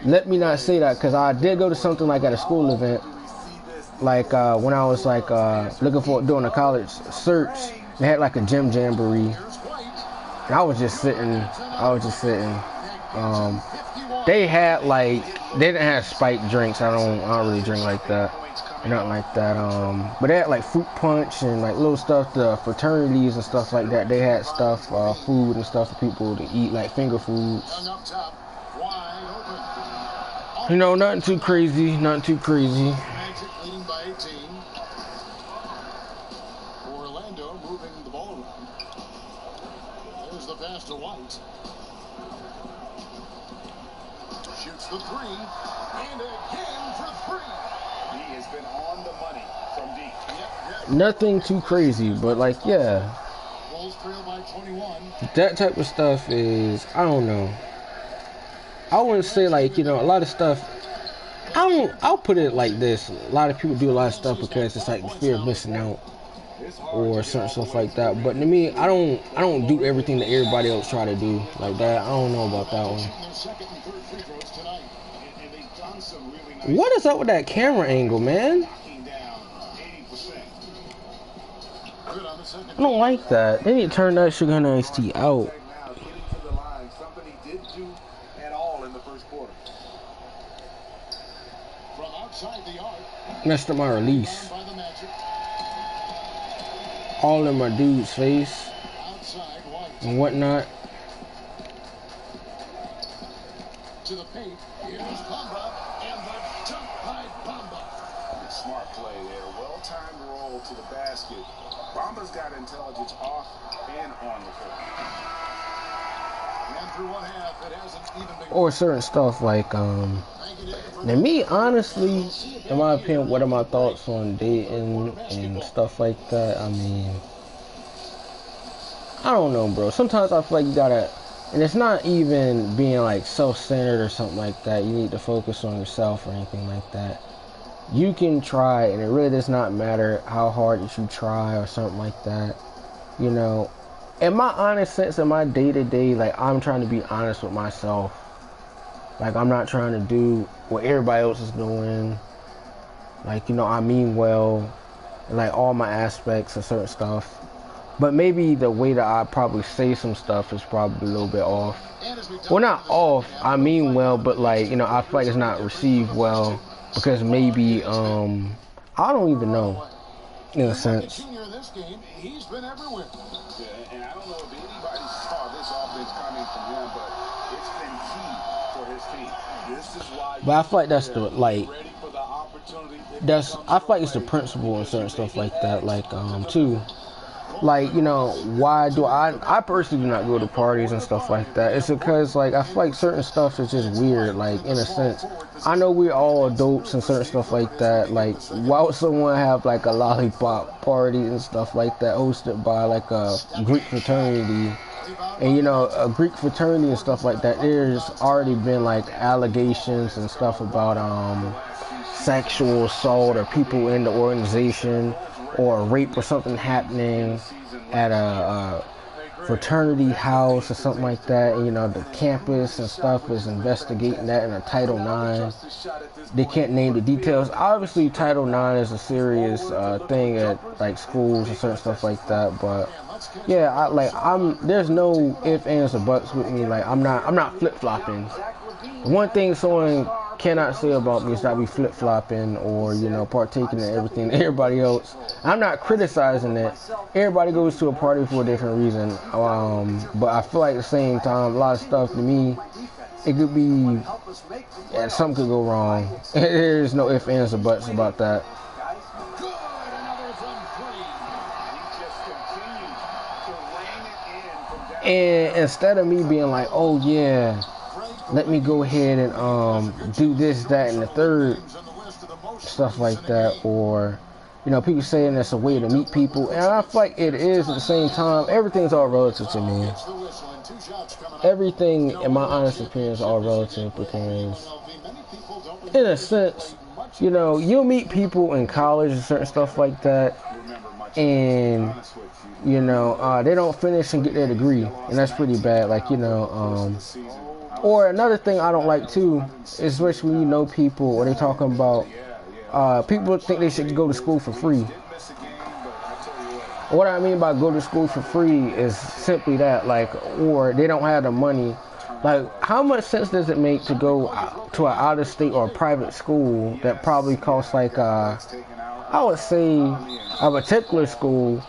let me not say that, because I did go to something like at a school event, like when I was like looking for doing a college search. They had like a gym jamboree, and I was just sitting. They had like, they didn't have spiked drinks. I don't really drink like that, or nothing like that. But they had like fruit punch and like little stuff. The fraternities and stuff like that. They had stuff, food and stuff for people to eat, like finger foods. You know, nothing too crazy. Nothing too crazy. Orlando moving the ball around. There's the pass to White. Shoots the three, and again for three. He has been on the money from deep. Nothing too crazy, but like, yeah. Bulls trail by 21. That type of stuff is, I don't know. I wouldn't say like, you know, a lot of stuff. I'll put it like this. A lot of people do a lot of stuff because it's like the fear of missing out or certain stuff like that. But to me, I don't do everything that everybody else try to do like that. I don't know about that one. What is up with that camera angle, man? I don't like that. They need to turn that Sugar Honey Iced Tea out. Messed up my release. All in my dude's face and whatnot. To the paint, here's Bamba, and the dunk by Bamba. Smart play there, well-timed roll to the basket. Bamba's got intelligence off and on the court. And through one half, it hasn't even been. Or certain stuff like now me honestly, in my opinion, what are my thoughts on dating and stuff like that? I mean, I don't know, bro. Sometimes I feel like you gotta, and it's not even being like self-centered or something like that. You need to focus on yourself or anything like that. You can try, and it really does not matter how hard that you try or something like that. You know, in my honest sense, in my day-to-day, like, I'm trying to be honest with myself. Like, I'm not trying to do what everybody else is doing. Like, you know, I mean well, in, like, all my aspects of certain stuff. But maybe the way that I probably say some stuff is probably a little bit off. Well, not off, I mean well, but, like, you know, I feel like it's not received well. Because maybe, I don't even know, in a sense. He's been everywhere. Yeah, and I don't know if anybody saw this offense coming from him, but it's been key for his team. This is why. But I feel like that's the, like, I feel like it's the principle and certain stuff like that, like, too. Like, you know, why do I personally do not go to parties and stuff like that. It's because, like, I feel like certain stuff is just weird, like, in a sense. I know we're all adults and certain stuff like that. Like, why would someone have, like, a lollipop party and stuff like that hosted by, like, a Greek fraternity? And, you know, a Greek fraternity and stuff like that, there's already been, like, allegations and stuff about, sexual assault or people in the organization, or rape or something happening at a fraternity house or something like that. And, you know, the campus and stuff is investigating that in a Title IX. They can't name the details. Obviously, Title IX is a serious thing at, like, schools and certain stuff like that. But yeah, there's no ifs, ands, or buts with me. Like, I'm not flip-flopping. One thing someone cannot say about me is that I be flip-flopping or, you know, partaking in everything everybody else. I'm not criticizing it. Everybody goes to a party for a different reason. But I feel like at the same time, a lot of stuff to me, it could be, yeah, something could go wrong. There's no ifs, ands, or buts about that. And instead of me being like, oh yeah, let me go ahead and do this, that, and the third, stuff like that, or, you know, people saying that's a way to meet people, and I feel like it is. At the same time, everything's all relative to me. Everything, in my honest opinion, is all relative, because in a sense, you know, you'll meet people in college and certain stuff like that, and, you know, they don't finish and get their degree, and that's pretty bad. Like, you know, or another thing I don't like too, is especially when you know people, or they talking about, people think they should go to school for free. What I mean by go to school for free is simply that, like, or they don't have the money. Like, how much sense does it make to go to an out-of-state or a private school that probably costs, like, I would say, a particular school,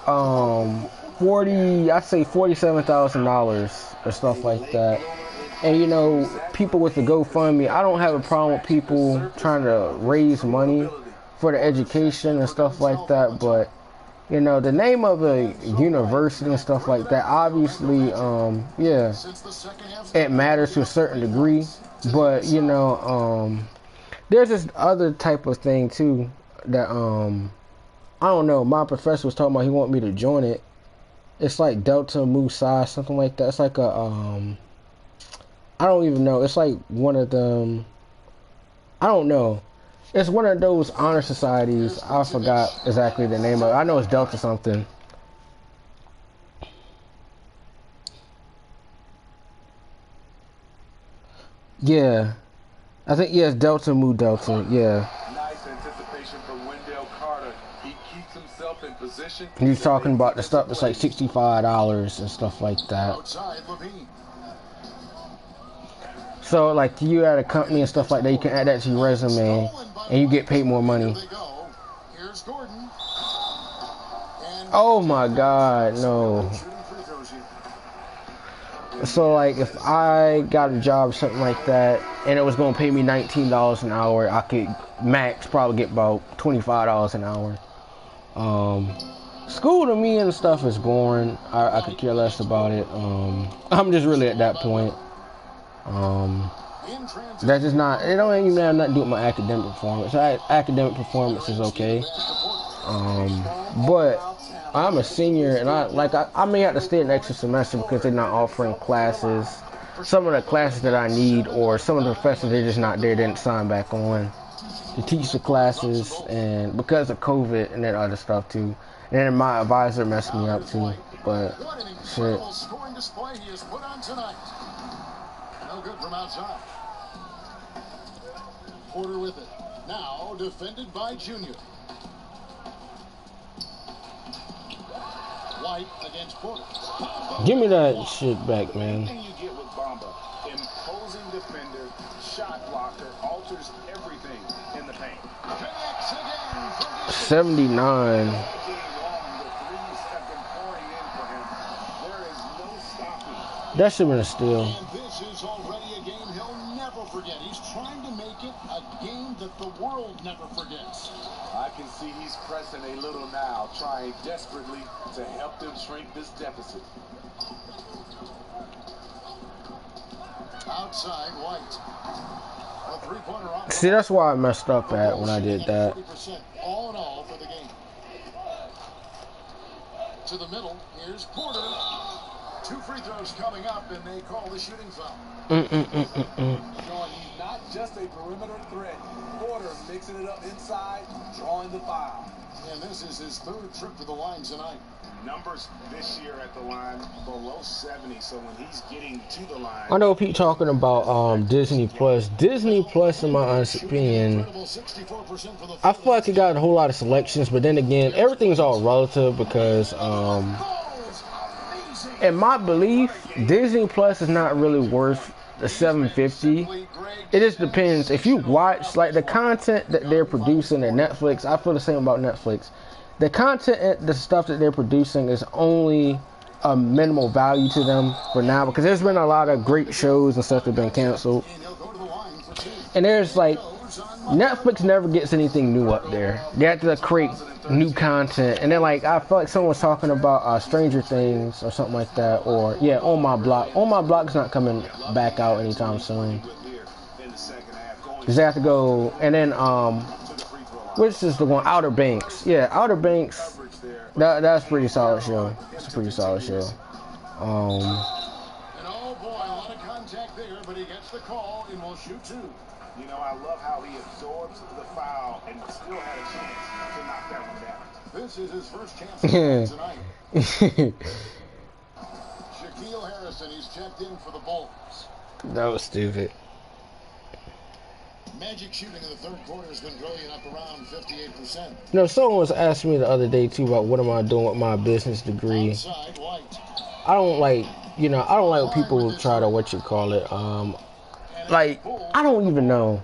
I'd say $47,000 or stuff like that. And, you know, people with the GoFundMe, I don't have a problem with people trying to raise money for the education and stuff like that, but, you know, the name of a university and stuff like that, obviously, yeah, it matters to a certain degree, but, you know, there's this other type of thing, too, that, I don't know, my professor was talking about he wanted me to join it. It's like Delta Mu Psi, something like that. It's like a, I don't even know. It's like one of them. I don't know. It's one of those honor societies. I forgot exactly the name of it. I know it's Delta something. Yeah. I think, yes, Delta Mu Delta. Yeah. Nice anticipation from Wendell Carter. He keeps himself in position. He's talking about the stuff that's like $65 and stuff like that. So, like, you at a company and stuff like that, you can add that to your resume, and you get paid more money. Oh my God, no. So, like, if I got a job or something like that, and it was going to pay me $19 an hour, I could max probably get about $25 an hour. School to me and stuff is boring. I could care less about it. I'm just really at that point. That's just not, it don't even have nothing to do with my academic performance. Academic performance is okay. But I'm a senior, and I may have to stay an extra semester because they're not offering classes. Some of the classes that I need, or some of the professors they're just not there, didn't sign back on to teach the classes, and because of COVID and that other stuff too. And then my advisor messed me up too. But shit. Scoring display he has put on tonight. No good from outside. Porter with it. Now defended by Junior. White against Porter. Give me that shit back, man. Everything you get with Bamba, imposing defender, shot blocker, alters everything in the paint. 79. That should have been a steal. And this is already a game he'll never forget. He's trying to make it a game that the world never forgets. I can see he's pressing a little now, trying desperately to help them shrink this deficit. Outside, White. A three-pointer off. See, that's why I messed up at when I did that. 40% all in all for the game. To the middle, here's Porter. 2 free throws coming up, and they call the shooting foul. Showing he's not just a perimeter threat. Porter mixing it up inside, drawing the foul. And this is his 3rd trip to the line tonight. Numbers this year at the line below 70, so when he's getting to the line. I know people talking about Disney Plus. Disney Plus, in my honest opinion, I feel like it got a whole lot of selections, but then again, everything's all relative because in my belief, Disney Plus is not really worth the $750. It just depends. If you watch like the content that they're producing at Netflix, I feel the same about Netflix. The content and the stuff that they're producing is only a minimal value to them for now, because there's been a lot of great shows and stuff that have been canceled. And there's like, Netflix never gets anything new up there. They have to create new content. And then like, I feel like someone was talking about Stranger Things or something like that, or yeah, On My Block. On My Block's not coming back out anytime soon. Because they have to go, and then which is the one, Outer Banks. Yeah, Outer Banks. That's a pretty solid show. It's a pretty solid show. And oh boy, a lot of contact there, but he gets the call and will shoot 2. You know, I love how he absorbs the foul and still had a chance to knock that one down. This is his first chance tonight. Shaquille Harrison, he's checked in for the Bulls. That was stupid. Magic shooting in the 3rd quarter has been brilliant, up around 58%. You know, someone was asking me the other day too about what am I doing with my business degree. Outside, White. I don't like, you know, I don't like when people try to like, I don't even know.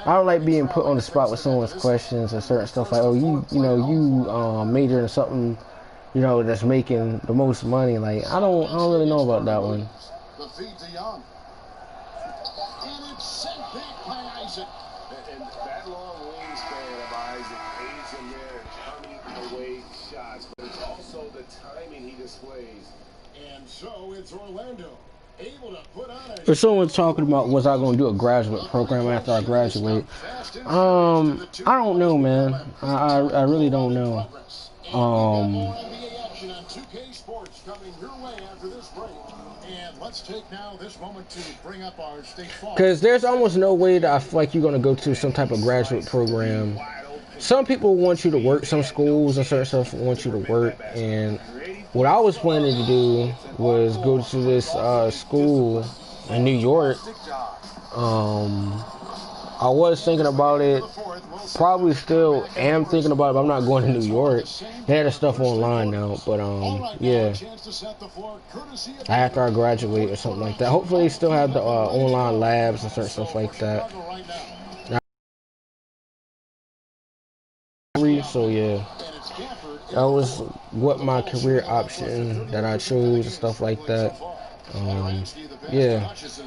I don't like being put on the spot with someone's questions and certain stuff like, oh, you major in something, you know, that's making the most money. Like, I don't really know about that one. The feed to Young. And it's sent back by Isaac. And that long wingspan of Isaac aids him there, turning away shots. But it's also the timing he displays. And so it's Orlando. Able to put on a... If someone's talking about was I going to do a graduate program after I graduate, I don't know, man. I really don't know. Because there's almost no way that I feel like you're going to go to some type of graduate program. Some people want you to work, some schools and certain stuff want you to work, and what I was planning to do was go to this school in New York. I was thinking about it, probably still am thinking about it, but I'm not going to New York. They had the stuff online now, but yeah, after I graduate or something like that. Hopefully they still have the online labs and certain stuff like that. So yeah, that was what my career option that I chose and stuff like that. Yeah. It's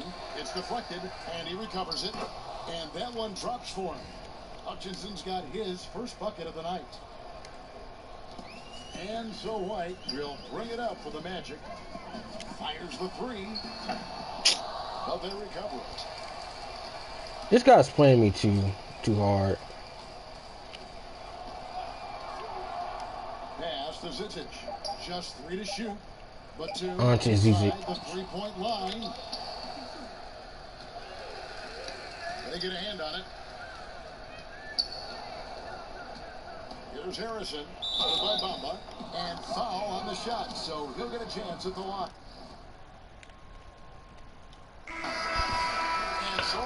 deflected and he recovers it, and that one drops for him. Hutchinson's got his first bucket of the night. And so White will bring it up for the Magic. Fires the 3, but they recover it. This guy's playing me too hard. Pass the Zizic. Just 3 to shoot, but 2 Aren't you, Zizic? inside the 3-point line. They get a hand on it. Here's Harrison, followed by Bamba, and foul on the shot, so he'll get a chance at the line.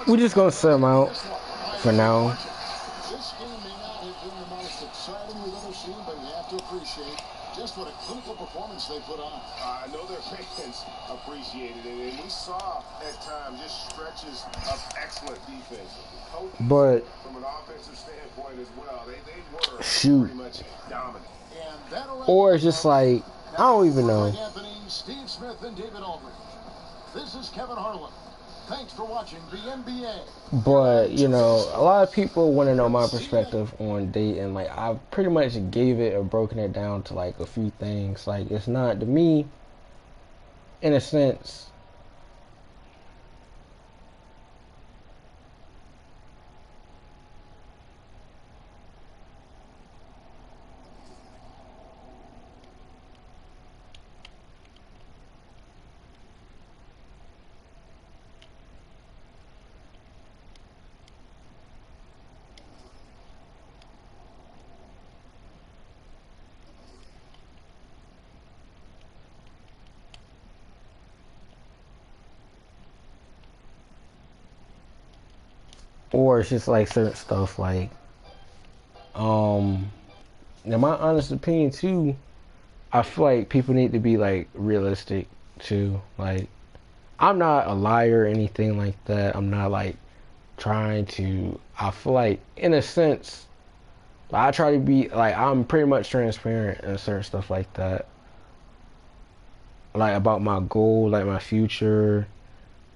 We're just gonna set him out for now. This game may not have been the most exciting we've ever seen, but you have to appreciate just what a clinical performance they put on. I know their fans appreciated it, and we saw at times just stretches of excellent defense. But from an offensive standpoint as well, they were shoot, pretty much dominant. or it's just like I don't even know. Steve Smith and David Aldridge. This is Kevin Harlan. Thanks for watching the NBA. But, you know, a lot of people want to know my perspective on dating. Like, I pretty much gave it or broken it down to, like, a few things. Like, it's not, to me, in a sense, or it's just like certain stuff like in my honest opinion too, I feel like people need to be like realistic too. Like, I'm not a liar or anything like that. I'm not like trying to, I feel like in a sense I try to be like, I'm pretty much transparent and certain stuff like that, like about my goal, like my future,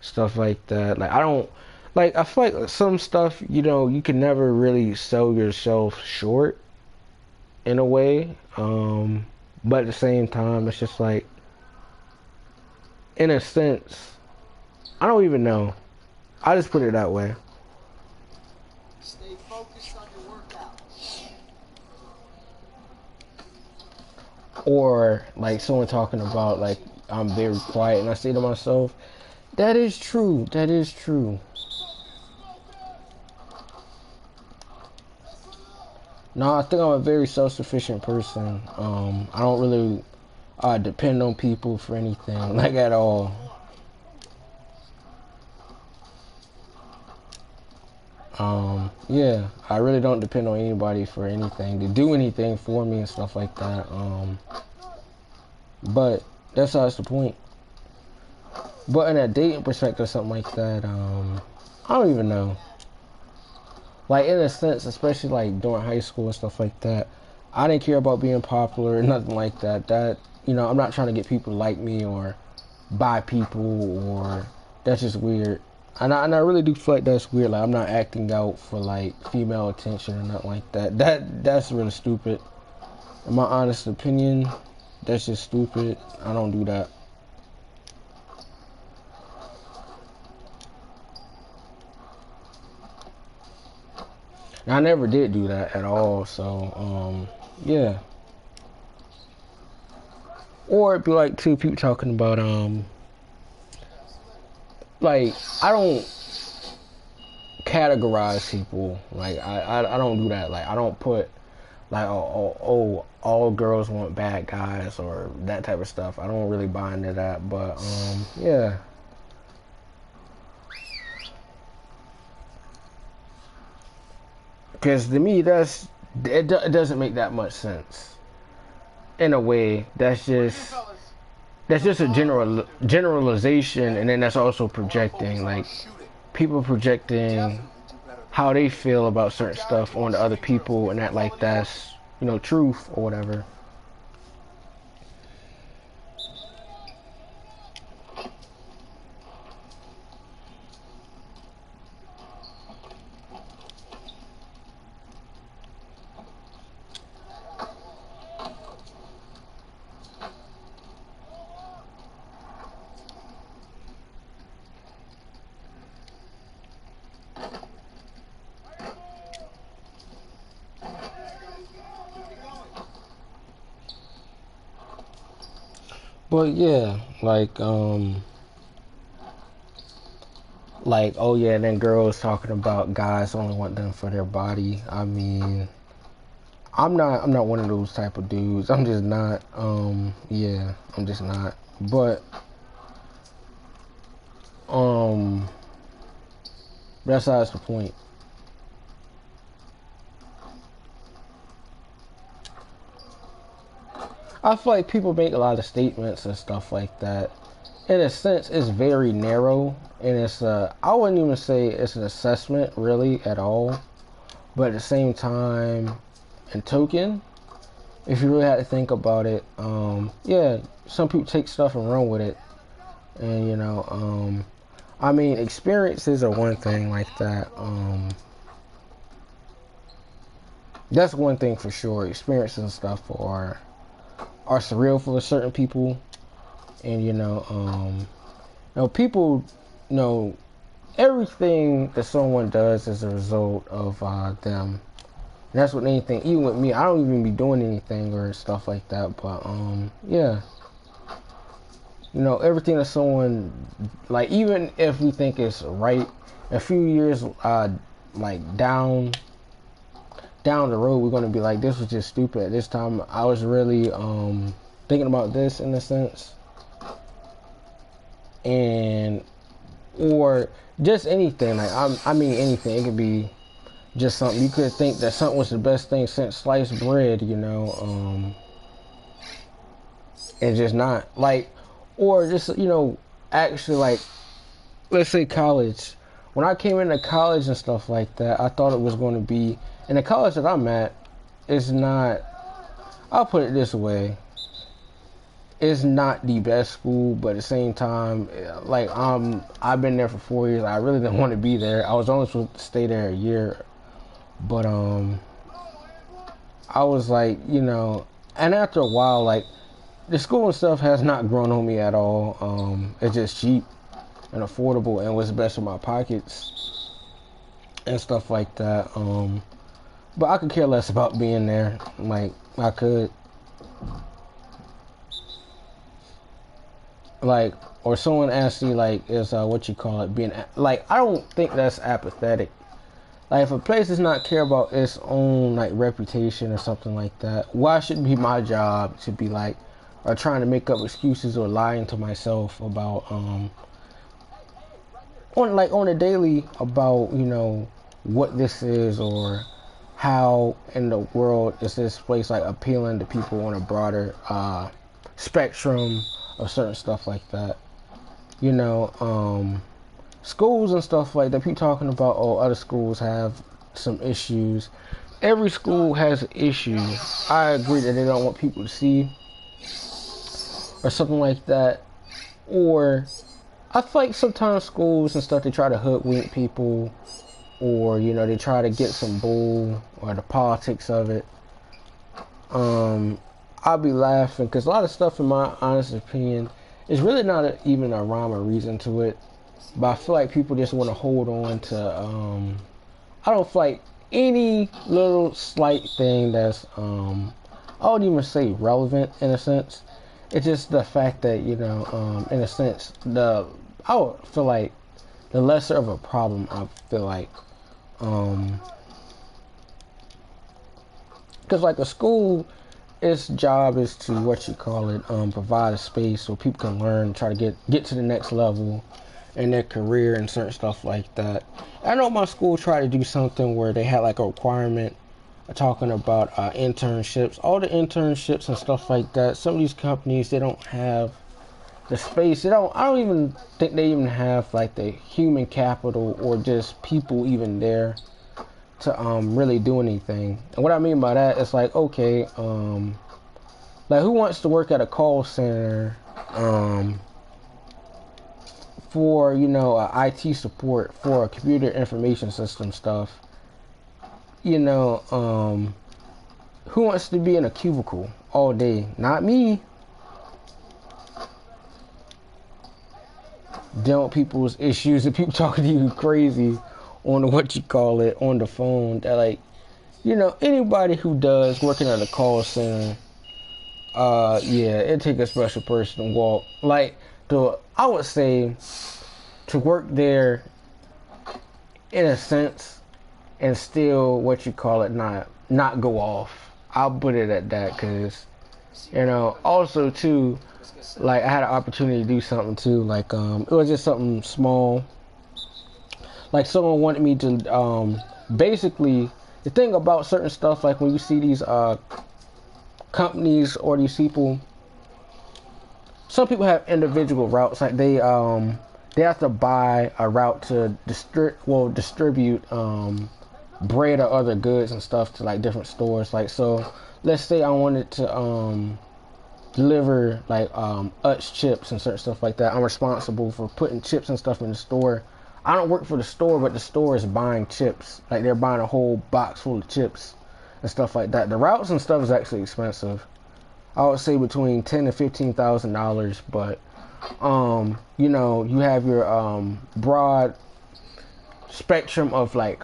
stuff like that. Like, I don't, like, I feel like some stuff, you know, you can never really sell yourself short in a way. But at the same time, it's just like, in a sense, I don't even know. I just put it that way. Stay focused on your workout. Or like someone talking about like I'm very quiet, and I say to myself, that is true. That is true. No, I think I'm a very self-sufficient person. I don't really depend on people for anything, like at all. Yeah, I really don't depend on anybody for anything, to do anything for me and stuff like that. But that's not the point. But in a dating perspective, something like that, I don't even know. Like, in a sense, especially like during high school and stuff like that, I didn't care about being popular or nothing like that. That, you know, I'm not trying to get people to like me or buy people, or that's just weird. And I really do feel like that's weird. Like, I'm not acting out for like female attention or nothing like that. That's really stupid. In my honest opinion, that's just stupid. I don't do that. And I never did do that at all. So, yeah. Or it'd be like two people talking about, like, I don't categorize people. Like, I don't do that. Like, I don't put like, oh, all girls want bad guys or that type of stuff. I don't really buy into that. But yeah. Because to me, it doesn't make that much sense. In a way, that's just a generalization, and then that's also projecting. Like, people projecting how they feel about certain stuff onto other people, and that like that's, you know, truth or whatever. But yeah, like, oh yeah, then girls talking about guys only want them for their body. I mean, I'm not one of those type of dudes. I'm just not. Yeah, I'm just not. But that's the point. I feel like people make a lot of statements and stuff like that. In a sense, it's very narrow, and I wouldn't even say it's an assessment really at all. But at the same time, in token, if you really had to think about it, yeah, some people take stuff and run with it, and I mean, experiences are one thing like that. That's one thing for sure. Experiences and stuff are surreal for certain people, and people everything that someone does is a result of them. And that's what anything. Even with me, I don't even be doing anything or stuff like that. But yeah, everything that someone like, even if we think it's right, a few years like down the road, we're gonna be like, this was just stupid. At this time, I was really thinking about this in a sense, and or just anything. Like I mean anything. It could be just something. You could think that something was the best thing since sliced bread, and just not like, or just actually, like, let's say college. When I came into college and stuff like that, I thought it was going to be, and the college that I'm at is not, I'll put it this way, it's not the best school, but at the same time, like, I've been there for 4 years. I really didn't want to be there. I was only supposed to stay there a year, but I was like, and after a while, like, the school and stuff has not grown on me at all. It's just cheap and affordable and was best in my pockets and stuff like that. But I could care less about being there. Like, I could. Like, or someone actually, like, is what you call it, being like, I don't think that's apathetic. Like, if a place does not care about its own, like, reputation or something like that, why should it be my job to be like, or trying to make up excuses or lying to myself about on a daily about what this is, or how in the world is this place like appealing to people on a broader spectrum of certain stuff like that. Schools and stuff like that, people talking about, oh, other schools have some issues. Every school has issues. I agree that they don't want people to see or something like that. Or I feel like sometimes schools and stuff, they try to hoodwink people, or they try to get some bull or the politics of it. I'll be laughing because a lot of stuff, in my honest opinion, is really not even a rhyme or reason to it. But I feel like people just want to hold on to, I don't feel like any little slight thing that's, I wouldn't even say relevant in a sense. It's just the fact that, in a sense, I would feel like the lesser of a problem, I feel like, because like a school, its job is to, what you call it, provide a space so people can learn, try to get to the next level in their career and certain stuff like that. I know my school tried to do something where they had like a requirement talking about internships, all the internships and stuff like that. Some of these companies, they don't have the space. I don't even think they even have like the human capital or just people even there to really do anything. And what I mean by that is like, okay, like, who wants to work at a call center for IT support for a computer information system stuff? Who wants to be in a cubicle all day? Not me. Dealing with people's issues and people talking to you crazy on the, what you call it, on the phone. That, like, anybody who does working at a call center, Yeah, it take a special person to walk. Like, I would say to work there in a sense and still what you call it not go off. I'll put it at that, because also too, like I had an opportunity to do something too, like it was just something small. Like someone wanted me to basically, the thing about certain stuff, like when you see these companies or these people, some people have individual routes, like they have to buy a route to distribute bread or other goods and stuff to like different stores. Like, so let's say I wanted to deliver like Utz chips and certain stuff like that. I'm responsible for putting chips and stuff in the store. I don't work for the store, but the store is buying chips. Like they're buying a whole box full of chips and stuff like that. The routes and stuff is actually expensive. I would say between $10,000 and $15,000, but you have your broad spectrum of like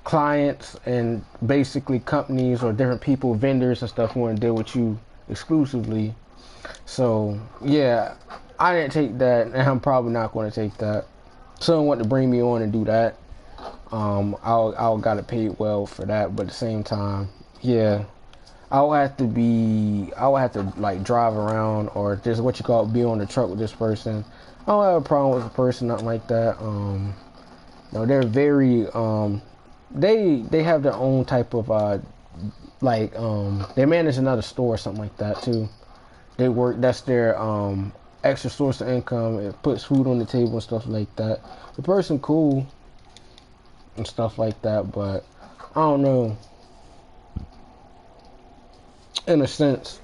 clients and basically companies or different people, vendors and stuff who want to deal with you exclusively. So yeah, I didn't take that, and I'm probably not going to take that. Someone wanted to bring me on and do that. I got it paid well for that, but at the same time, yeah, I would have to like drive around or just what you call it, be on the truck with this person. I don't have a problem with the person, nothing like that. No, they're very they have their own type of they manage another store or something like that too. They work, that's their extra source of income. It puts food on the table and stuff like that. The person cool and stuff like that, but I don't know, in a sense,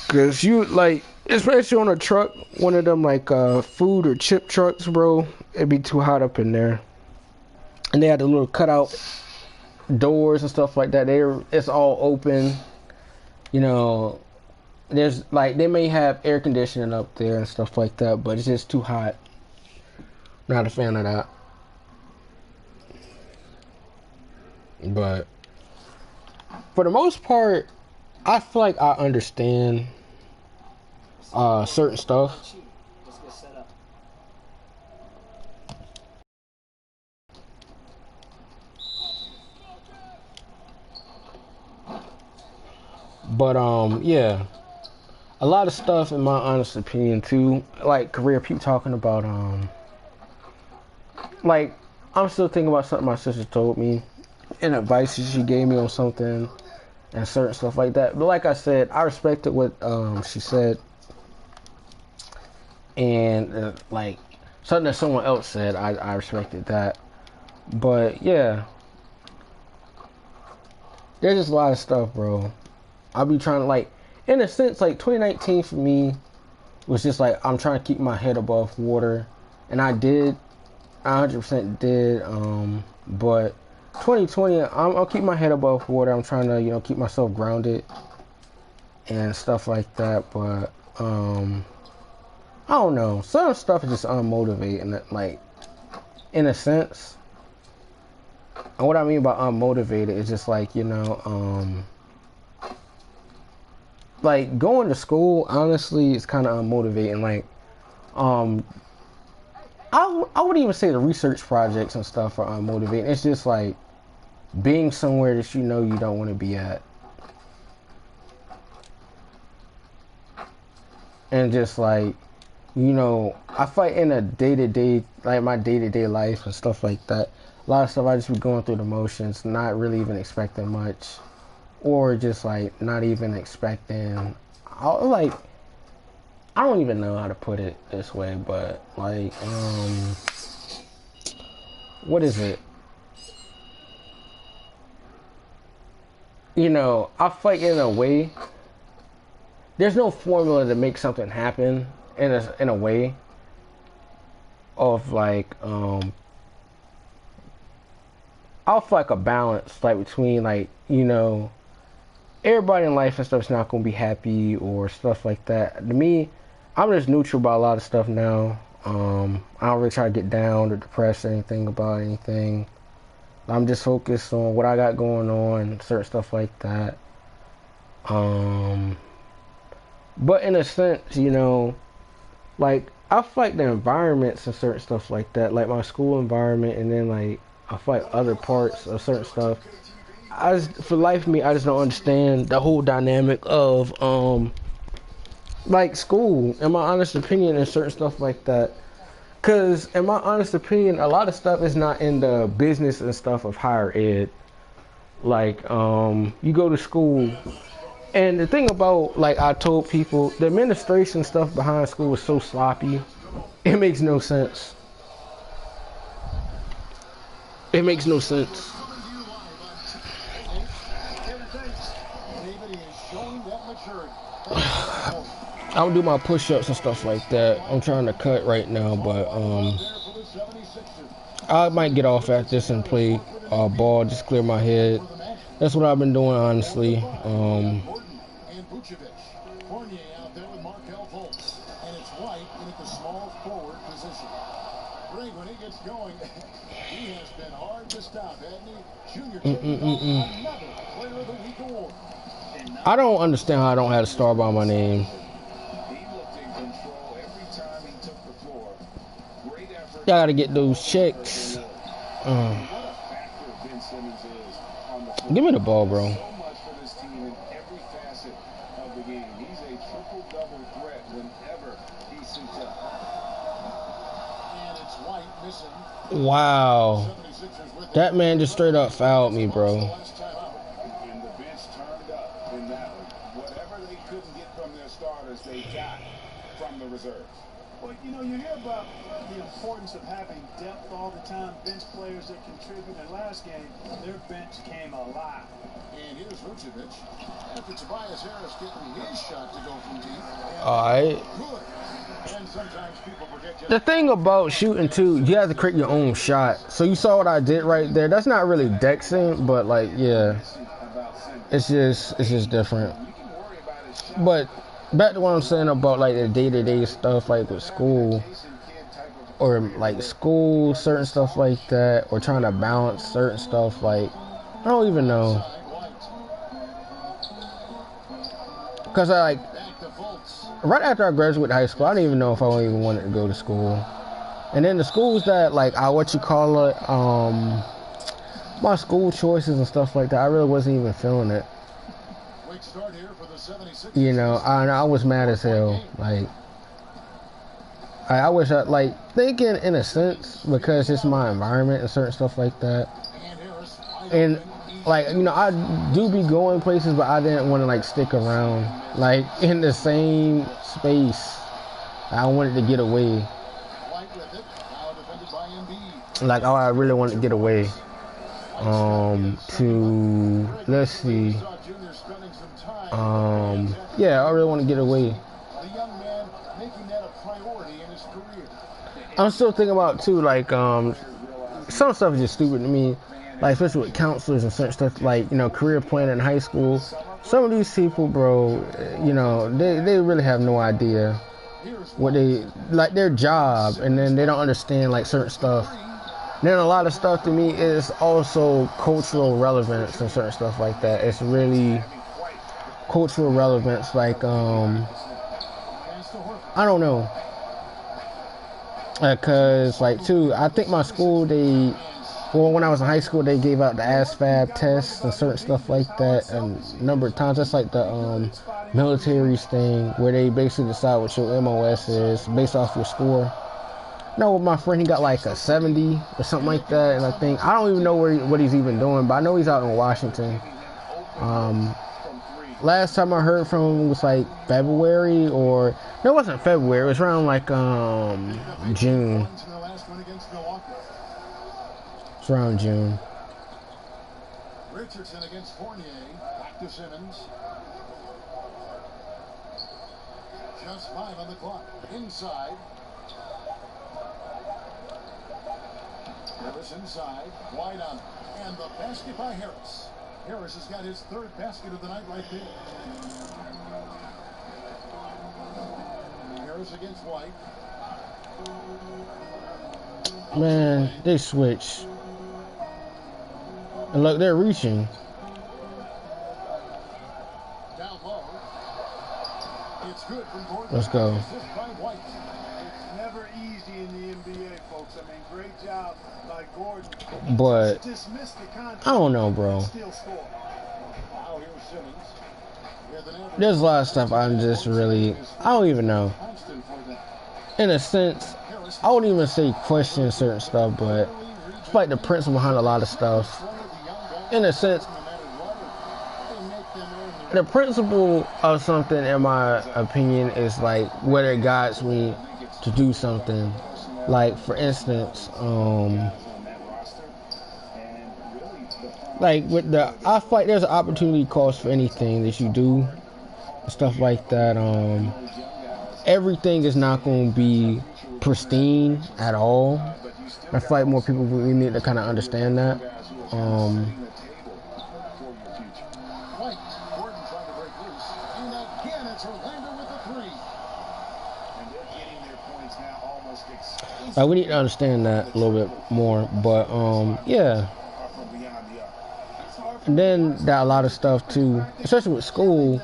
because you like, especially on a truck, one of them like food or chip trucks, bro, it'd be too hot up in there. And they had the little cutout doors and stuff like that. It's all open. There's like, they may have air conditioning up there and stuff like that, but it's just too hot. Not a fan of that. But for the most part, I feel like I understand certain stuff. But yeah, a lot of stuff, in my honest opinion too, like career, people talking about like, I'm still thinking about something my sister told me and advice she gave me on something and certain stuff like that. But like I said, I respected what she said, and like something that someone else said, I respected that. But yeah, there's just a lot of stuff, bro. I'll be trying to, like, in a sense, like 2019 for me was just like, I'm trying to keep my head above water, and I 100% did. But 2020, I'll keep my head above water. I'm trying to, keep myself grounded and stuff like that. But I don't know. Some stuff is just unmotivating, like, in a sense. And what I mean by unmotivated is just like, like going to school, honestly, is kind of unmotivating. Like, I wouldn't even say the research projects and stuff are unmotivating. It's just like being somewhere that you don't want to be at. And just like, I fight in a day-to-day, like my day-to-day life and stuff like that. A lot of stuff I just be going through the motions, not really even expecting much. Or just like not even expecting, I don't even know how to put it this way, but like, what is it? I fight in a way. There's no formula to make something happen in a way of like, I'll fight like a balance, like between like, everybody in life and stuff is not going to be happy or stuff like that. To me, I'm just neutral about a lot of stuff now. I don't really try to get down or depressed or anything about anything. I'm just focused on what I got going on, certain stuff like that. But in a sense, you know, like I feel like the environments and certain stuff like that, like my school environment, and then like I feel like other parts of certain stuff. For life of me, I just don't understand the whole dynamic of like school. In my honest opinion, and certain stuff like that. Cause in my honest opinion, a lot of stuff is not in the business and stuff of higher ed. Like you go to school, and the thing about, like I told people, the administration stuff behind school is so sloppy. It makes no sense. It makes no sense. I don't do my push-ups and stuff like that. I'm trying to cut right now, but I might get off after this and play ball, just clear my head. That's what I've been doing, honestly. I don't understand how I don't have a star by my name. I gotta get those checks. Give me the ball, bro. Wow. That man just straight up fouled me, bro. Well, you know, you hear about the importance of having depth all the time, bench players that contribute. In last game, their bench came alive. And here's Vucevic. After Tobias Harris getting his shot to go from deep. Alright. And sometimes people forget the thing about shooting too, you have to create your own shot. So you saw what I did right there. That's not really Dexing, but like, yeah. It's just different. But back to what I'm saying about like the day-to-day stuff, like with school, or like school, certain stuff like that, or trying to balance certain stuff, like I don't even know, because I like right after I graduated high school, I didn't even know if I even wanted to go to school. And then the schools that like my school choices and stuff like that, I really wasn't even feeling it. You know, I was mad as hell. Like, I wish I, like, thinking in a sense, because it's my environment and certain stuff like that. And, like, you know, I do be going places, but I didn't want to, like, stick around, like, in the same space. I wanted to get away. Like, I really wanted to get away. Let's see. Yeah, I really want to get away. I'm still thinking about too, like, some stuff is just stupid to me, like especially with counselors and certain stuff, like, you know, career planning in high school. Some of these people, bro, you know, they really have no idea what they, like, their job, and then they don't understand like certain stuff. And then a lot of stuff to me is also cultural relevance and certain stuff like that. It's really cultural relevance, like I don't know, because like too, I think my school, when I was in high school, they gave out the ASVAB tests and certain stuff like that, and a number of times. That's like the military's thing, where they basically decide what your MOS is based off your score. No, my friend, he got like a 70 or something like that, and I don't even know what he's even doing, but I know he's out in Washington. Last time I heard from him was like February, or no, it wasn't February. It was around like June. It's around June. Richardson against Fournier. Back to Simmons. Just 5 on the clock. Inside. Harris inside. Wide on. And the basket by Harris. Harris has got his 3rd basket of the night right there. Harris against White. Man, they switch. And look, they're reaching. Down Let's go. It's never easy in the NBA, folks. I mean, great job by Gordon. But I don't know, bro. There's a lot of stuff I'm just really, I don't even know. In a sense, I wouldn't even say question certain stuff, but it's like the principle behind a lot of stuff. In a sense, the principle of something, in my opinion, is like whether it guides me to do something. Like, for instance, like with the, I feel like there's an opportunity cost for anything that you do, stuff like that. Everything is not going to be pristine at all. I feel like more people really need to kind of understand that. We need to understand that a little bit more, but yeah. And then that a lot of stuff too, especially with school.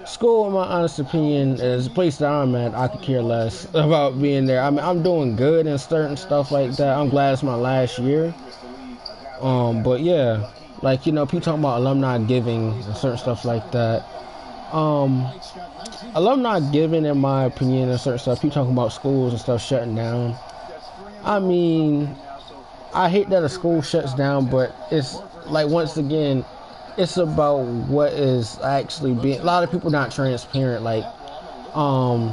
School, in my honest opinion, is a place that I'm at. I could care less about being there. I mean, I'm doing good and certain stuff like that. I'm glad it's my last year. But yeah, like, you know, people talking about alumni giving and certain stuff like that. Alumni giving, in my opinion, and certain stuff. People talking about schools and stuff shutting down. I mean, I hate that a school shuts down, but it's like, once again, it's about what is actually being, a lot of people not transparent, like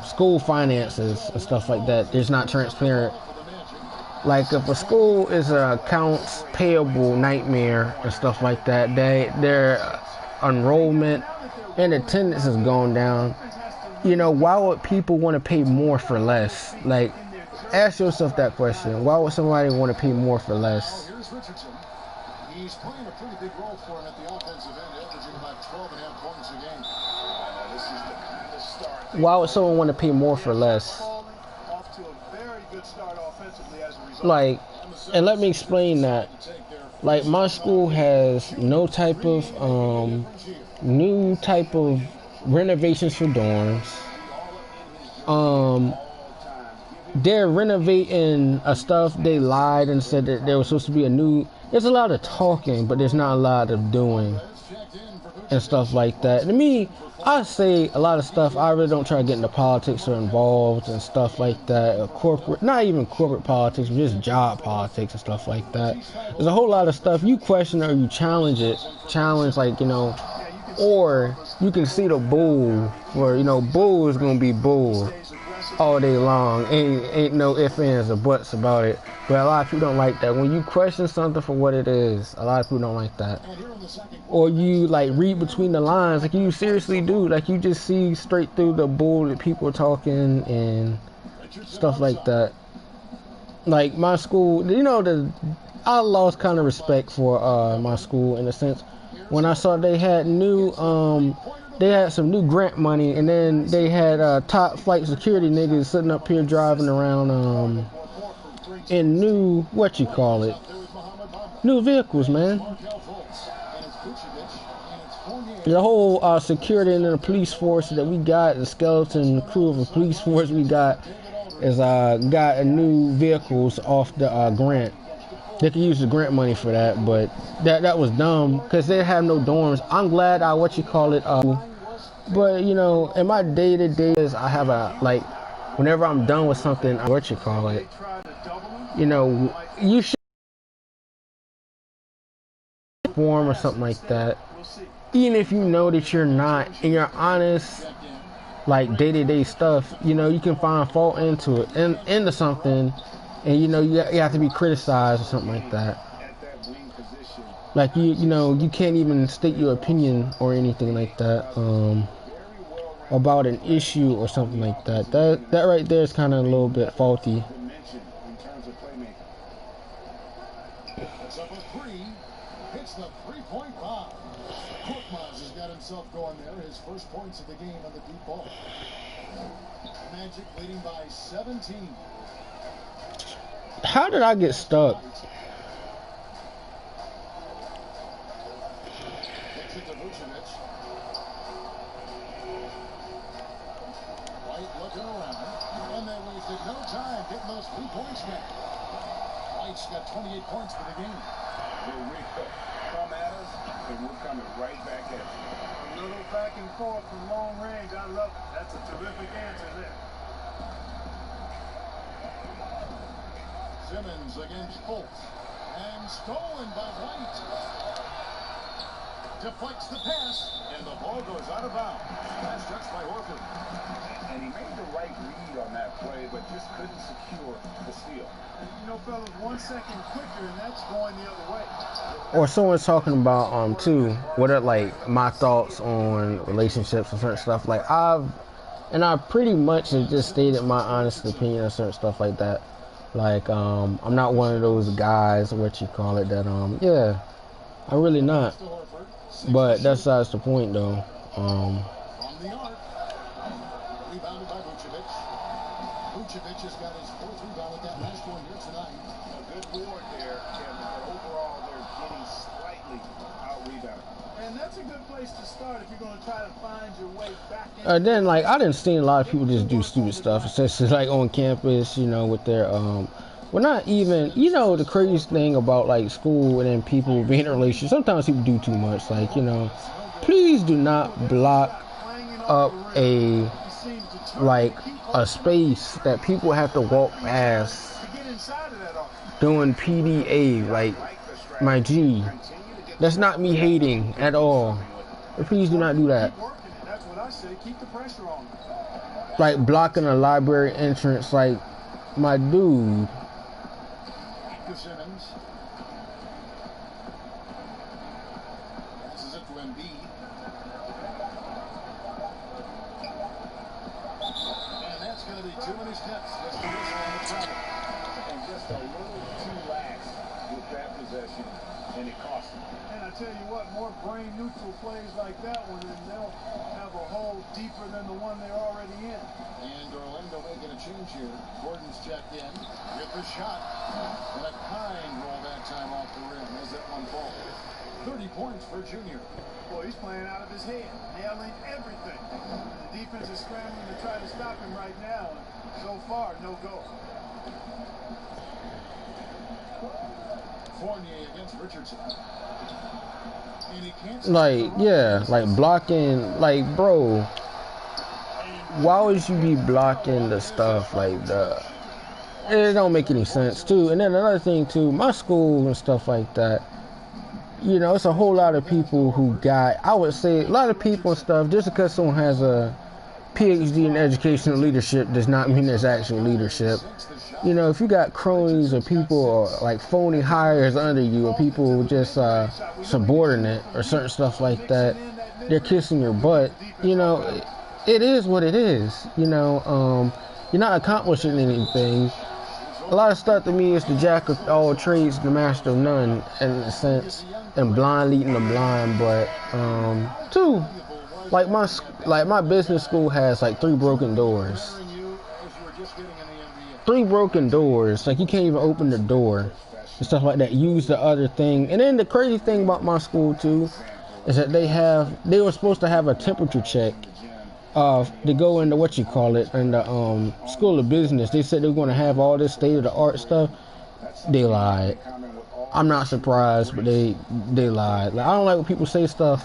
school finances and stuff like that. There's not transparent. Like, if a school is an accounts payable nightmare and stuff like that, their enrollment and attendance is going down. You know, why would people want to pay more for less? Like, ask yourself that question. Why would somebody want to pay more for less? He's playing a pretty big role for him at the offensive end, averaging about 12.5 points a game. This is the kind of start. Why would someone want to pay more for less? Off to a very good start offensively as a result. Like, and let me explain that. Like, my school has no type of new type of renovations for dorms. They're renovating stuff. They lied and said that there was supposed to be a new. There's a lot of talking, but there's not a lot of doing and stuff like that. To me, I say a lot of stuff. I really don't try to get into politics or involved and stuff like that. Or corporate, not even corporate politics, but just job politics and stuff like that. There's a whole lot of stuff you question or you challenge it. Challenge, like, you know, or you can see the bull, where, you know, bull is gonna be bull all day long. Ain't no ifs, ands, or buts about it. But a lot of people don't like that. When you question something for what it is, a lot of people don't like that. Or you, like, read between the lines, like you seriously do. Like, you just see straight through the bull that people are talking and stuff like that. Like, my school, you know, I lost kind of respect for my school in a sense. When I saw they had they had some new grant money, and then they had top flight security niggas sitting up here driving around in new, new vehicles, man. The whole security and the police force that we got, the skeleton crew of a police force we got, is got a new vehicles off the grant. They could use the grant money for that, but that was dumb because they have no dorms. I'm glad but, you know, in my day-to-days, I have like, whenever I'm done with something, you know, you should form or something like that. Even if you know that you're not, and you're honest, like, day-to-day stuff, you know, you can find fault into something, and, you know, you have to be criticized or something like that. Like, you know, you can't even state your opinion or anything like that about an issue or something like that. That right there is kind of a little bit faulty. It's up a three. Hits the three-point bomb. Korkmaz has got himself going there. His first points of the game on the deep ball. Magic leading by 17. How did I get stuck? looking around, and they wasted no time getting those 3 points back. White's got 28 points for the game. Here we go. Come at us, and we're coming right back at you. A little back and forth from long range. I love it. That's a terrific answer there. Simmons against Fultz. And stolen by White. Deflects the pass, and the ball goes out of bounds. Pass touched by Horford. And he made the right read on that play, but just couldn't secure the steal. You know, fellas, 1 second quicker, and that's going the other way. Or someone's talking about too, what are like my thoughts on relationships and certain stuff. Like I pretty much have just stated my honest opinion on certain stuff like that. Like I'm not one of those guys, what you call it, that yeah, I'm really not. But that's the point though. On the arc. Rebounded by Vucevic. Vucevic has got his 4th rebound with that last one here tonight. A good board there, Kevin, but overall they're getting slightly out-rebounded. And that's a good place to start if you're going to try to find your way back in. Then like I didn't see a lot of people just do stupid stuff, especially like on campus, you know, with their well, not even, you know, the crazy thing about like school and then people being in a relationship. Sometimes people do too much. Like, you know, please do not block up a space that people have to walk past doing PDA. Like, my G, that's not me hating at all. But please do not do that. Like blocking a library entrance, like, my dude. Simmons. Passes it to Embiid. And that's going to be too many steps. Just a whistle on the travel. And just a little too lax with that possession, and it cost him. And I tell you what, more brain-neutral plays like that one, and they'll have a hole deeper than the one they're already in. And Orlando making a change here. Gordon's checked in with the shot. And a kind roll that time off the rim as that one falls. 30 points for Junior. Boy, he's playing out of his head, nailing everything. The defense is scrambling to try to stop him right now, and so far, no go. Fournier against Richardson. And he can't Like, yeah, like blocking, like, bro, why would you be blocking the stuff like that? It don't make any sense too. And then another thing too, my school and stuff like that, you know, it's a whole lot of people who got, I would say a lot of people and stuff, just because someone has a PhD in educational leadership does not mean there's actual leadership. You know, if you got cronies or people or like phony hires under you, or people just subordinate or certain stuff like that, they're kissing your butt, you know, it is what it is. You know, you're not accomplishing anything. A lot of stuff to me is the jack of all trades, the master of none, in a sense, and blind leading the blind. But too, like my business school has like 3 broken doors. 3 broken doors. Like you can't even open the door and stuff like that. Use the other thing. And then the crazy thing about my school too is that they were supposed to have a temperature check. To go into what you call it in the School of Business. They said they were going to have all this state-of-the-art stuff. They lied. I'm not surprised, but they lied. Like, I don't like when people say stuff,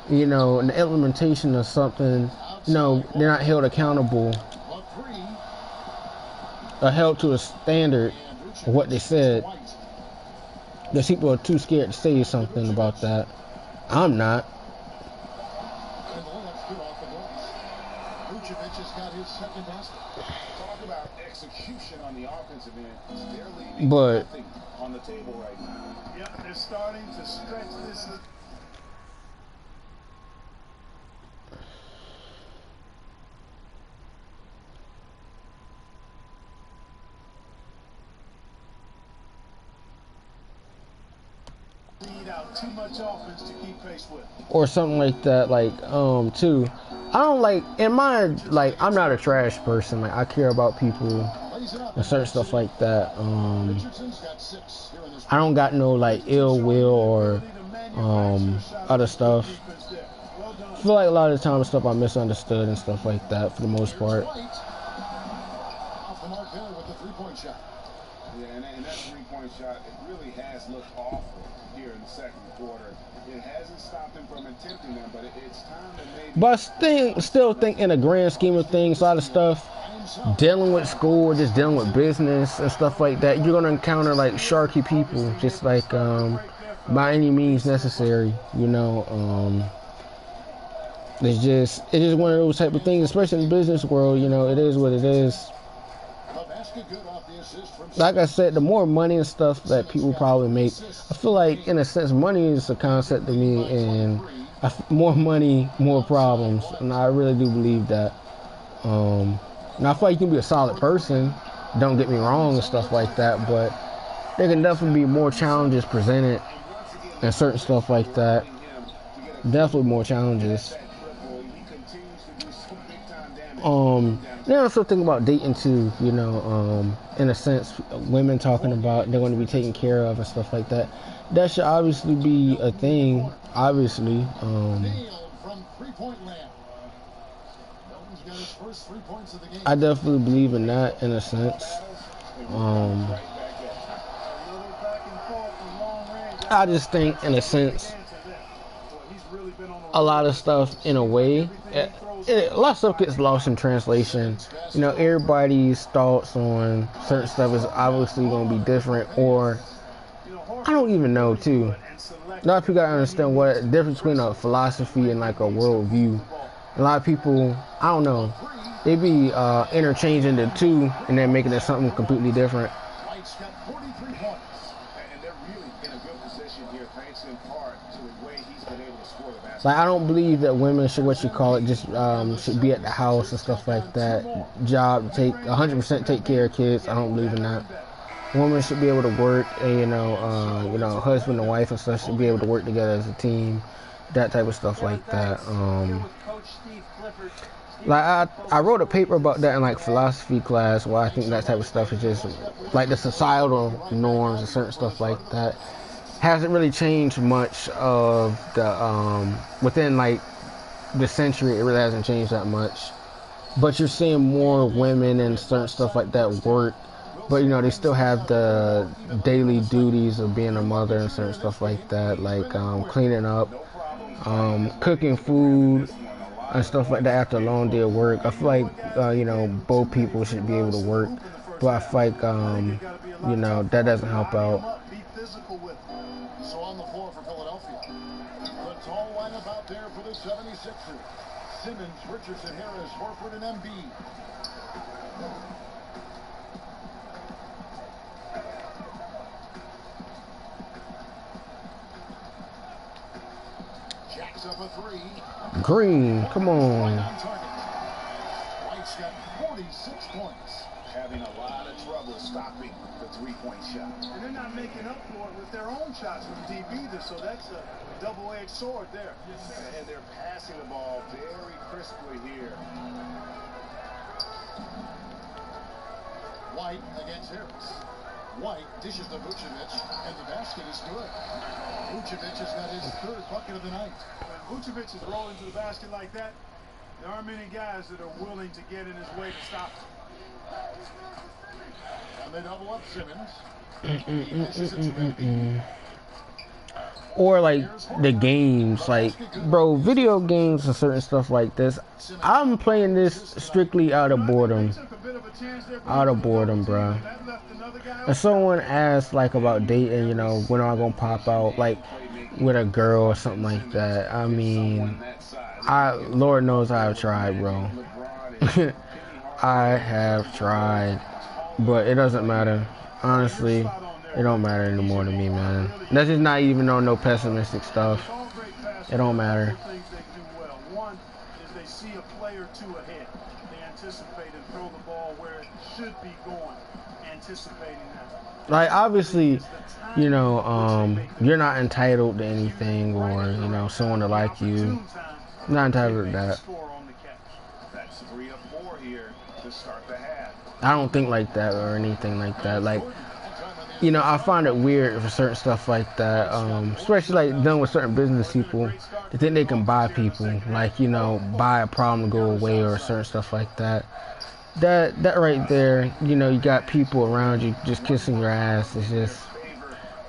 you know, in the implementation of something, you know, they're not held accountable or held to a standard of what they said. Because people are too scared to say something about that. I'm not. Vucevic has got his second basket. Talk about execution on the offensive end. They're leaving But nothing on the table right now. Yep, they're starting to stretch this. Out too much offense to keep pace with. Or something like that, like too. I don't like in my like I'm not a trash person. Like I care about people and certain stuff like that. I don't got no like ill will or other stuff. feel like a lot of the time stuff I misunderstood and stuff like that for the most part. Off the mark there with the three-point shot. Yeah, and that three-point shot, it really has looked awful here in the second quarter. It hasn't stopped him from attempting them, but it's time to maybe... But still think in the grand scheme of things, a lot of stuff, dealing with school or just dealing with business and stuff like that, you're going to encounter like sharky people, just like by any means necessary, you know. It's just one of those type of things, especially in the business world, you know, it is what it is. Like I said, the more money and stuff that people probably make, I feel like in a sense money is a concept to me, and more money, more problems, and I really do believe that. Now I feel like you can be a solid person, don't get me wrong and stuff like that, but there can definitely be more challenges presented and certain stuff like that. Definitely more challenges. Then I also think about dating too, you know, in a sense, women talking about they're going to be taken care of and stuff like that. That should obviously be a thing, obviously. I definitely believe in that in a sense. I just think in a sense, a lot of stuff in a way, a lot of stuff gets lost in translation. You know, everybody's thoughts on certain stuff is obviously going to be different, or I don't even know too. A lot of people gotta understand what the difference between a philosophy and like a worldview. A lot of people, I don't know, they be interchanging the two and then making it something completely different. Like, I don't believe that women should, just should be at the house and stuff like that. Job, take 100% take care of kids. I don't believe in that. Women should be able to work, and you know, husband and wife and stuff should be able to work together as a team. That type of stuff like that. Like I wrote a paper about that in like philosophy class, where I think that type of stuff is just like the societal norms and certain stuff like that. Hasn't really changed much of the within like the century. It really hasn't changed that much, but you're seeing more women and certain stuff like that work, but you know, they still have the daily duties of being a mother and certain stuff like that, like cleaning up, cooking food and stuff like that after a long day of work. I feel like you know, both people should be able to work, but I feel like you know, that doesn't help out. So on the floor for Philadelphia, the tall lineup out there for the 76ers. Simmons, Richardson, Harris, Horford, and Embiid. Jacks up a three. Green, come on. White's got 46 points. Having a lot of trouble stopping the three-point shot. And they're not making up for it with their own shots from deep either, so that's a double-edged sword there. And they're passing the ball very crisply here. White against Harris. White dishes to Vucevic, and the basket is good. Vucevic has got his third bucket of the night. When Vucevic is rolling to the basket like that, there aren't many guys that are willing to get in his way to stop him. And they double up Simmons. Or like the games, like bro, video games and certain stuff like this. I'm playing this strictly out of boredom. Out of boredom, bro. If someone asks like about dating, you know, when am I gonna pop out like with a girl or something like that? I mean, Lord knows I've tried, bro. I have tried, but it doesn't matter. Honestly, it don't matter anymore to me, man. That's just not even on no pessimistic stuff. It don't matter. One is they see a play or two ahead. They anticipate and throw the ball where it should be going, anticipating that. Like, obviously, you know, you're not entitled to anything, or, you know, someone to like you. You're not entitled to that. That's 3 of 4 here to start the half. I don't think like that or anything like that. Like you know, I find it weird for certain stuff like that, especially like done with certain business people. They think they can buy people, like, you know, buy a problem to go away or certain stuff like that. That right there, you know, you got people around you just kissing your ass. It's just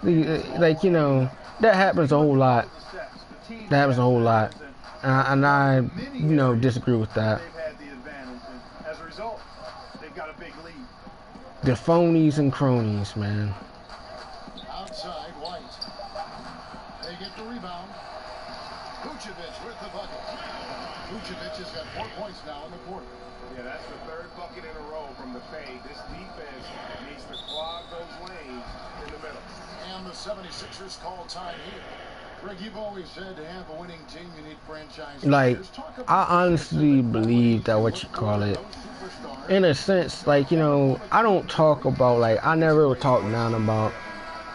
like, you know, that happens a whole lot. That happens a whole lot, and I, you know, disagree with that. As a result, they've got a big lead. The phonies and cronies, man. Outside, White. They get the rebound. Vucevic with the bucket. Vucevic has got 4 points now in the quarter. Yeah, that's the third bucket in a row from the fade. This defense needs to clog those lanes in the middle. And the 76ers call time here. Greg, you've always said to have a winning team, you need franchise. Like, I honestly believe that what you call it, in a sense, like, you know, I don't talk about, like, I never would talk down about,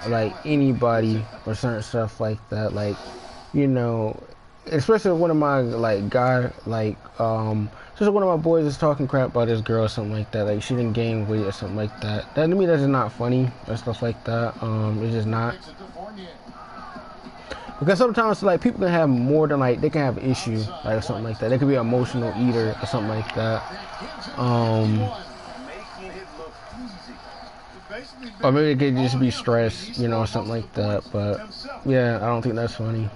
like, anybody or certain stuff like that. Like, you know, especially one of my, like, guy, like, just one of my boys is talking crap about this girl or something like that. Like, she didn't gain weight or something like that. That to me, that's just not funny or stuff like that. It's just not. Because sometimes, like, people can have more than, like, they can have an issue, like, or something like that. They could be an emotional eater or something like that. Or maybe they could just be stressed, you know, or something like that. But, yeah, I don't think that's funny.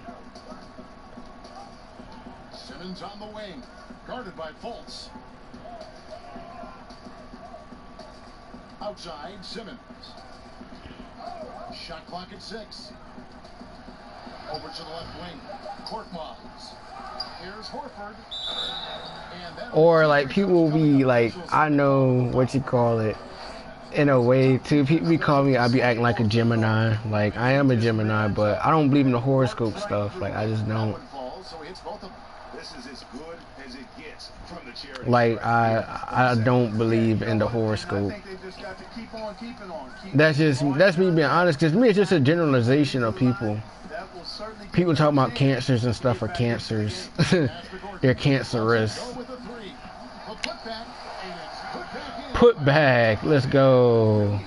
Simmons on the wing, guarded by Fultz. Outside, Simmons. Shot clock at 6. Over to the left wing. Korkmaz. Here's Horford. Or, like, people will be like, I know what you call it, in a way, too. People be calling me, I be acting like a Gemini. Like, I am a Gemini, but I don't believe in the horoscope stuff. Like, I just don't. Like, I don't believe in the horoscope. That's me being honest, because to me, it's just a generalization of people. People talk about cancers and stuff are cancers. They're cancerous. Put back. Let's go.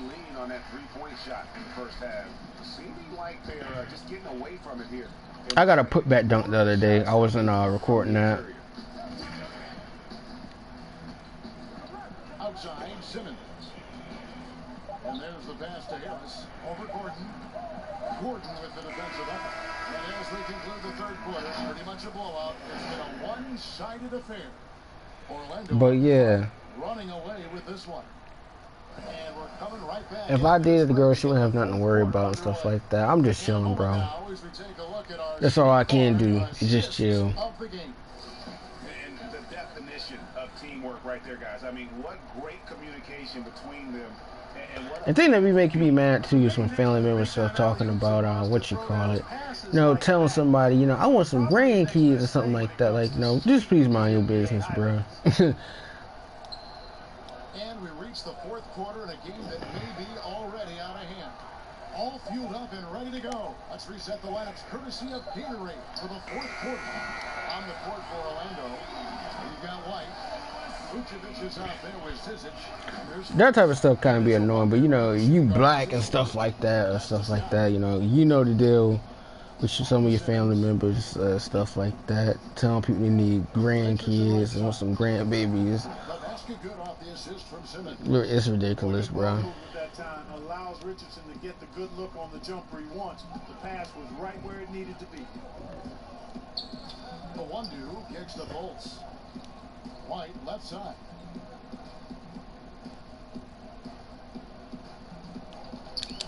I got a put back dunk the other day. I wasn't recording that. Outside, Simmons. And there's the pass to Harris. Over Gordon. Gordon with the defensive effort. And as we conclude the third quarter, pretty much a blowout. It's been a one-sided affair. Orlando, but yeah, running away with this one. And we're coming right back. If I dated a girl, she wouldn't have nothing to worry about and stuff like that. I'm just chilling, bro. That's all I can do. Is just chill. And the definition of teamwork right there, guys. I mean, what great communication between them. The thing that be making me mad too is when family members start talking about what you call it, you know, telling somebody, you know, I want some grandkids or something like that. Like, no, just please mind your business, bro. And we reach the fourth quarter in a game that may be already out of hand. All fueled up and ready to go. Let's reset the laps, courtesy of Gatorade for the fourth quarter. On the court for Orlando, you've got White. That type of stuff kind of be annoying, but you know, you black and stuff like that, or stuff like that, you know the deal with some of your family members, stuff like that, telling people they need grandkids and want some grandbabies. It's ridiculous, bro. That time allows Richardson to get the good look on the jumper he wants. The pass was right where it needed to be. The 1-2 kicks the Bolts. White, left side.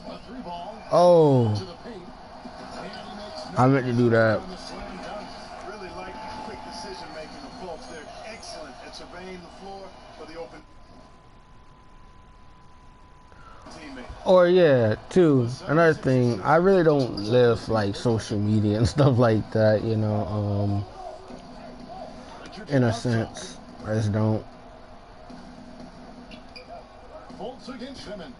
A 3-ball. Oh. To the paint. I meant to do that. Really like the quick decision making of folks. They're excellent at surveying the floor for the open teammate. Or yeah, too. Another thing, I really don't live like social media and stuff like that, you know, in a sense. I just don't. Fultz against Simmons.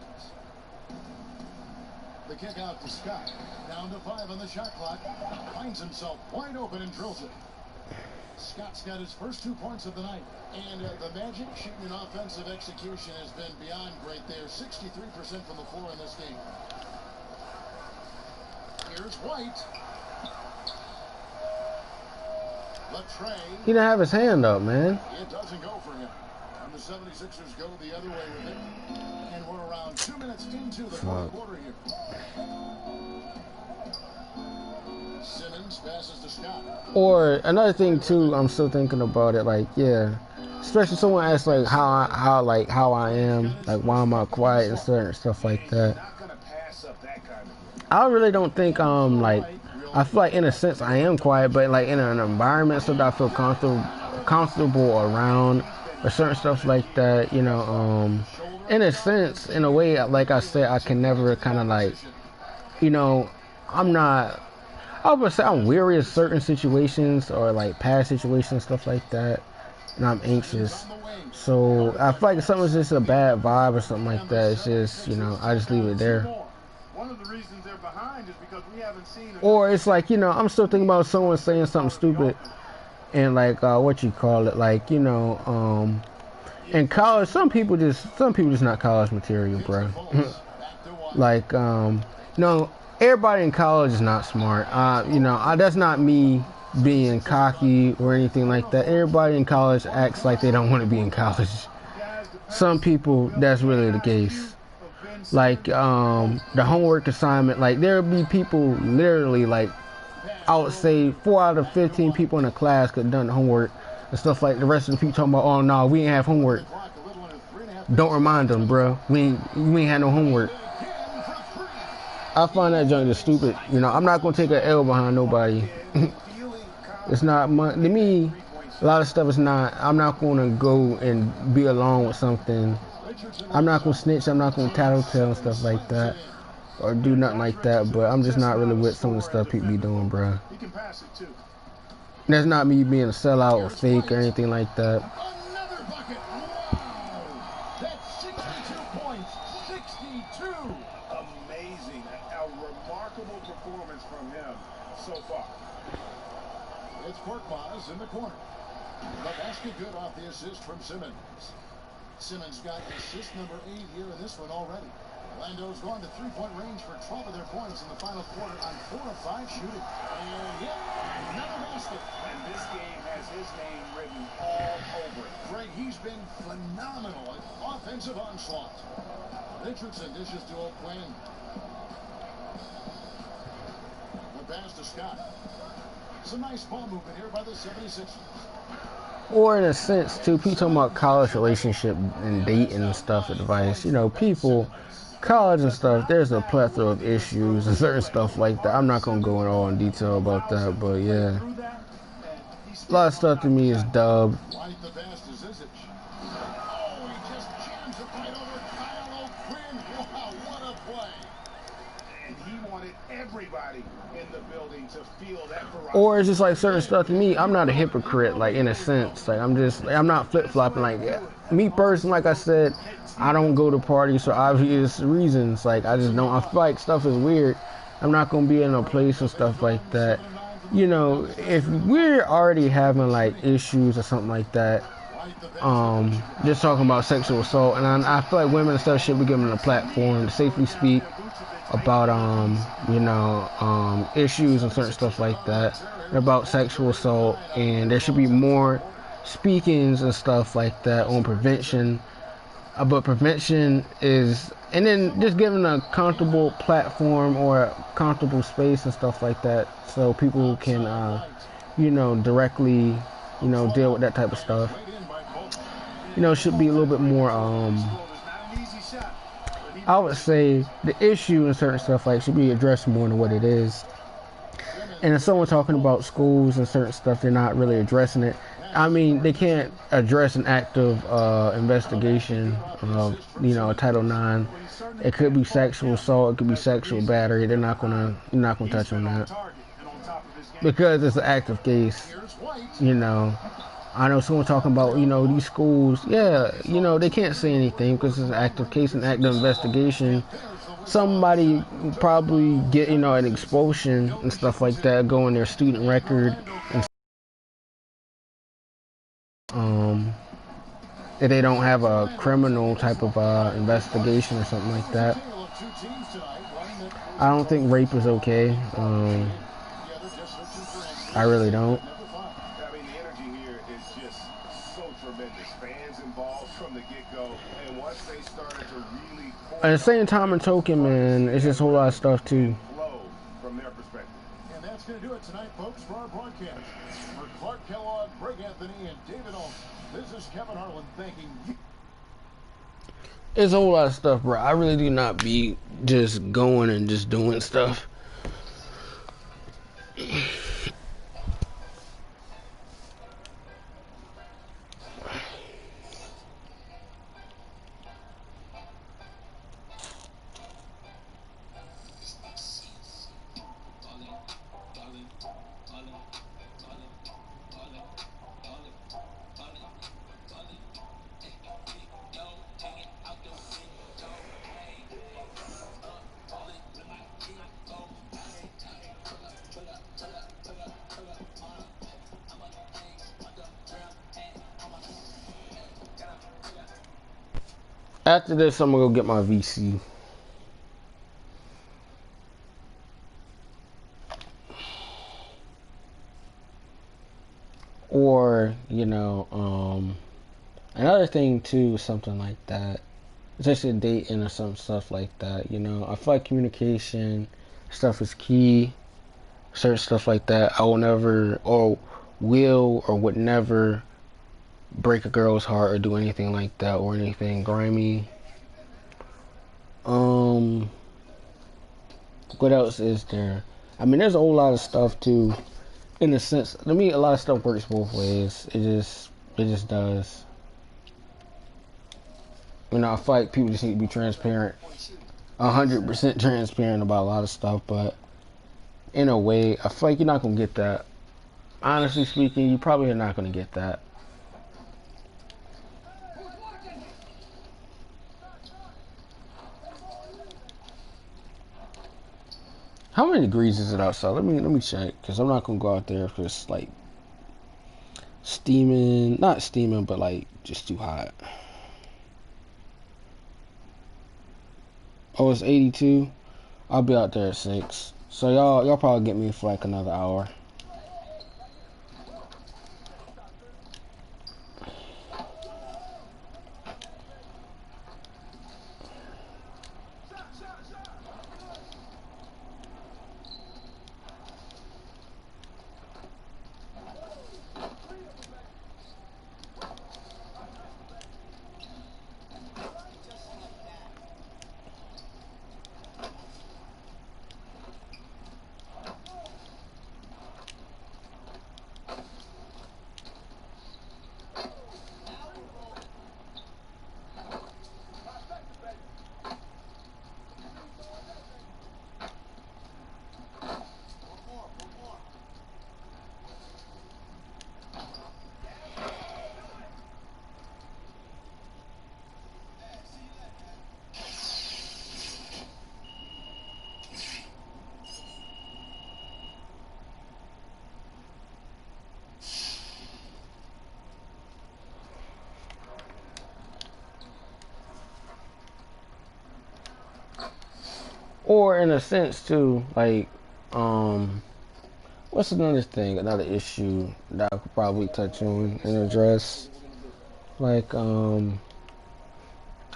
The kick out to Scott. Down to 5 on the shot clock. Finds himself wide open and drills it. Scott's got his first 2 points of the night. And the Magic shooting and offensive execution has been beyond great there. 63% from the floor in this game. Here's White. He didn't have his hand up, man. It doesn't go for him. And the 76ers go the other way with it. And we're around 2 minutes into the fourth quarter here. Simmons passes to Scott. Or another thing too, I'm still thinking about it. Like, yeah, especially someone asks like how I am, like why am I quiet and certain stuff like that. I really don't think like I feel like in a sense I am quiet, but like in an environment so that I feel comfortable around or certain stuff like that, you know, in a sense, in a way, like I said, I can never kind of like, you know, I would say I'm weary of certain situations or like past situations, stuff like that, and I'm anxious. So I feel like if something's just a bad vibe or something like that, it's just, you know, I just leave it there. One of the reasons they're behind is because we haven't seen. Or it's like, you know, I'm still thinking about someone saying something stupid, and like what you call it, like, you know, in college, some people just not college material, bro. Like, no. Everybody in college is not smart. You know, that's not me being cocky or anything like that. Everybody in college acts like they don't want to be in college. Some people, that's really the case. Like, the homework assignment, like, there'll be people literally, like, I would say 4 out of 15 people in the class could have done the homework and stuff like the rest of the people talking about, oh, no, we ain't have homework. Don't remind them, bro. We ain't had no homework. I find that junk just stupid. You know, I'm not going to take an L behind nobody. It's not to me, a lot of stuff is not, I'm not going to go and be along with something. I'm not going to snitch, I'm not going to tattletale and stuff like that, or do nothing like that, but I'm just not really with some of the stuff people be doing, bro. That's not me being a sellout or fake or anything like that. In the corner. The basket good off the assist from Simmons. Simmons got assist number 8 here in this one already. Orlando's gone to three-point range for 12 of their points in the final quarter on 4 of 5 shooting. And yet, another basket. And this game has his name written all over it. Greg, he's been phenomenal at offensive onslaught. Richardson dishes to O'Quinn. The pass to Scott. Some nice ball movement here by the 76ers. Or in a sense, too, people talking about college relationship and dating and stuff, advice. You know, people, college and stuff, there's a plethora of issues and certain stuff like that. I'm not going to go in all in detail about that, but yeah. A lot of stuff to me is dubbed. Everybody in the building to feel that variety. Or it's just like certain stuff to me, I'm not a hypocrite, like in a sense. Like I'm not flip-flopping. Like me personally, like I said, I don't go to parties for obvious reasons. Like I just don't. I feel like stuff is weird. I'm not gonna be in a place and stuff like that. You know, if we're already having like issues or something like that, just talking about sexual assault, and I feel like women and stuff should be given a platform to safely speak about you know, issues and certain stuff like that, about sexual assault, and there should be more speakings and stuff like that on prevention. But prevention is, and then just giving a comfortable platform or a comfortable space and stuff like that, so people can you know, directly, you know, deal with that type of stuff. You know, it should be a little bit more I would say the issue and certain stuff like should be addressed more than what it is. And if someone talking about schools and certain stuff, they're not really addressing it. I mean, they can't address an active investigation of, you know, Title IX. It could be sexual assault, it could be sexual battery. They're not gonna touch on that because it's an active case. You know, I know someone talking about, you know, these schools, yeah, you know, they can't say anything because it's an active case, an active investigation. Somebody probably get, you know, an expulsion and stuff like that, go in their student record, and if they don't have a criminal type of investigation or something like that. I don't think rape is okay. I really don't. I mean, the energy here is just so tremendous. Fans involved from the get-go, and once they started to really At the same time and token, man, it's just a whole lot of stuff too. flow from their perspective. And that's going to do it tonight, folks, for our broadcast. For Clark Kellogg, Greg Anthony, and David Ohm, this is Kevin Harlan thanking you. It's a whole lot of stuff, bro. I really do not be just going and just doing stuff. After this, I'm gonna go get my VC. Or, you know, another thing too, something like that. Especially dating or some stuff like that, you know. I feel like communication stuff is key. Certain stuff like that. I will never, or will, or would never break a girl's heart or do anything like that or anything grimy. What else is there? I mean, there's a whole lot of stuff too. In a sense, to me, a lot of stuff works both ways. It just does. You know, I feel like people just need to be transparent, 100% transparent about a lot of stuff. But in a way, I feel like you're not gonna get that. Honestly speaking, you probably are not gonna get that. How many degrees is it outside? Let me check, because I'm not gonna go out there if it's like steaming, not steaming, but like just too hot. Oh, it's 82. I'll be out there at 6. So y'all probably get me for like another hour. Or in a sense too, like, what's another thing, another issue that I could probably touch on and address? Like, I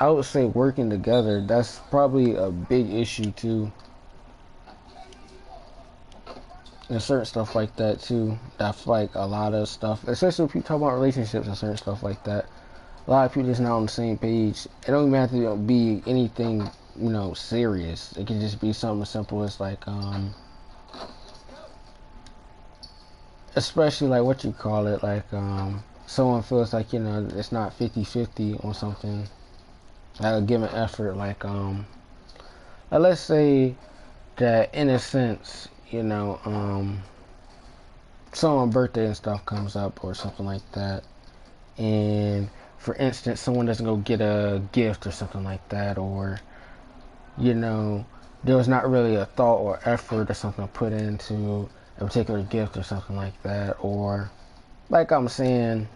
would say working together, that's probably a big issue too. And certain stuff like that too. That's like a lot of stuff, especially when people talk about relationships and certain stuff like that. A lot of people just not on the same page. It don't even have to be anything, you know, serious. It can just be something as simple as like, especially like what you call it, like, someone feels like, you know, it's not 50-50 on something, like a given effort, like, let's say that in a sense, you know, someone's birthday and stuff comes up or something like that, and for instance, someone doesn't go get a gift or something like that, or, you know, there was not really a thought or effort or something put into a particular gift or something like that, or, like I'm saying,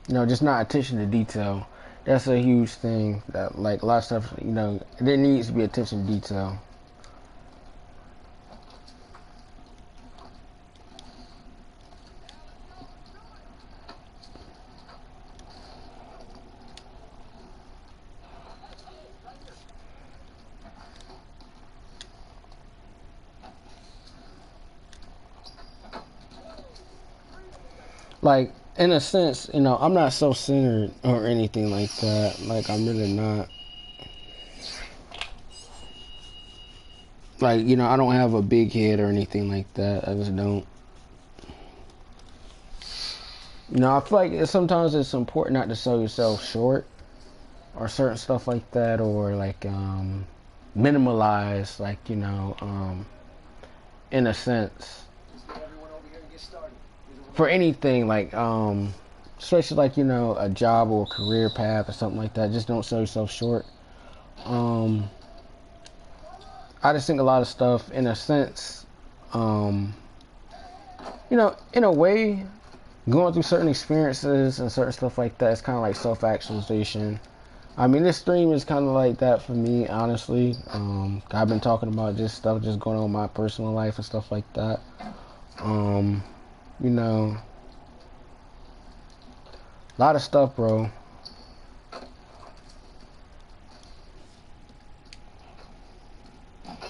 you know, just not attention to detail. That's a huge thing that, like, a lot of stuff, you know, there needs to be attention to detail. Like, in a sense, you know, I'm not self-centered or anything like that. Like, I'm really not. Like, you know, I don't have a big head or anything like that. I just don't. You know, I feel like sometimes it's important not to sell yourself short or certain stuff like that, or like minimalize, like, you know, in a sense, for anything, like especially like, you know, a job or a career path or something like that. Just don't sell yourself short. I just think a lot of stuff, in a sense, you know, in a way, going through certain experiences and certain stuff like that is kind of like self-actualization. I mean, this stream is kind of like that for me, honestly. I've been talking about just stuff just going on in my personal life and stuff like that. You know, a lot of stuff, bro.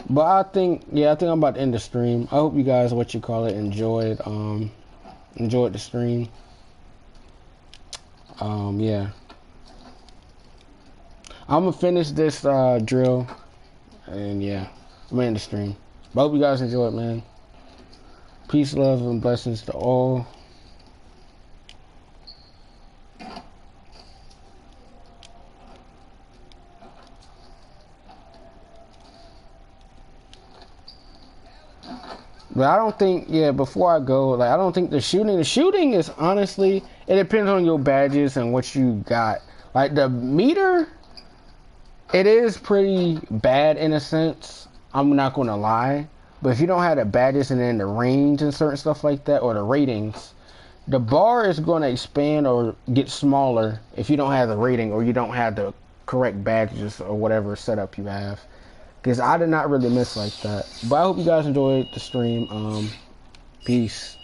But I think I'm about to end the stream. I hope you guys, enjoyed the stream. Yeah. I'm gonna finish this drill, and yeah, I'm gonna end the stream. But I hope you guys enjoyed, man. Peace, love, and blessings to all. But I don't think, before I go, like, I don't think the shooting is honestly, it depends on your badges and what you got. Like, the meter, it is pretty bad in a sense. I'm not going to lie. But if you don't have the badges and then the range and certain stuff like that, or the ratings, the bar is going to expand or get smaller if you don't have the rating or you don't have the correct badges or whatever setup you have. Because I did not really miss like that. But I hope you guys enjoyed the stream. Peace.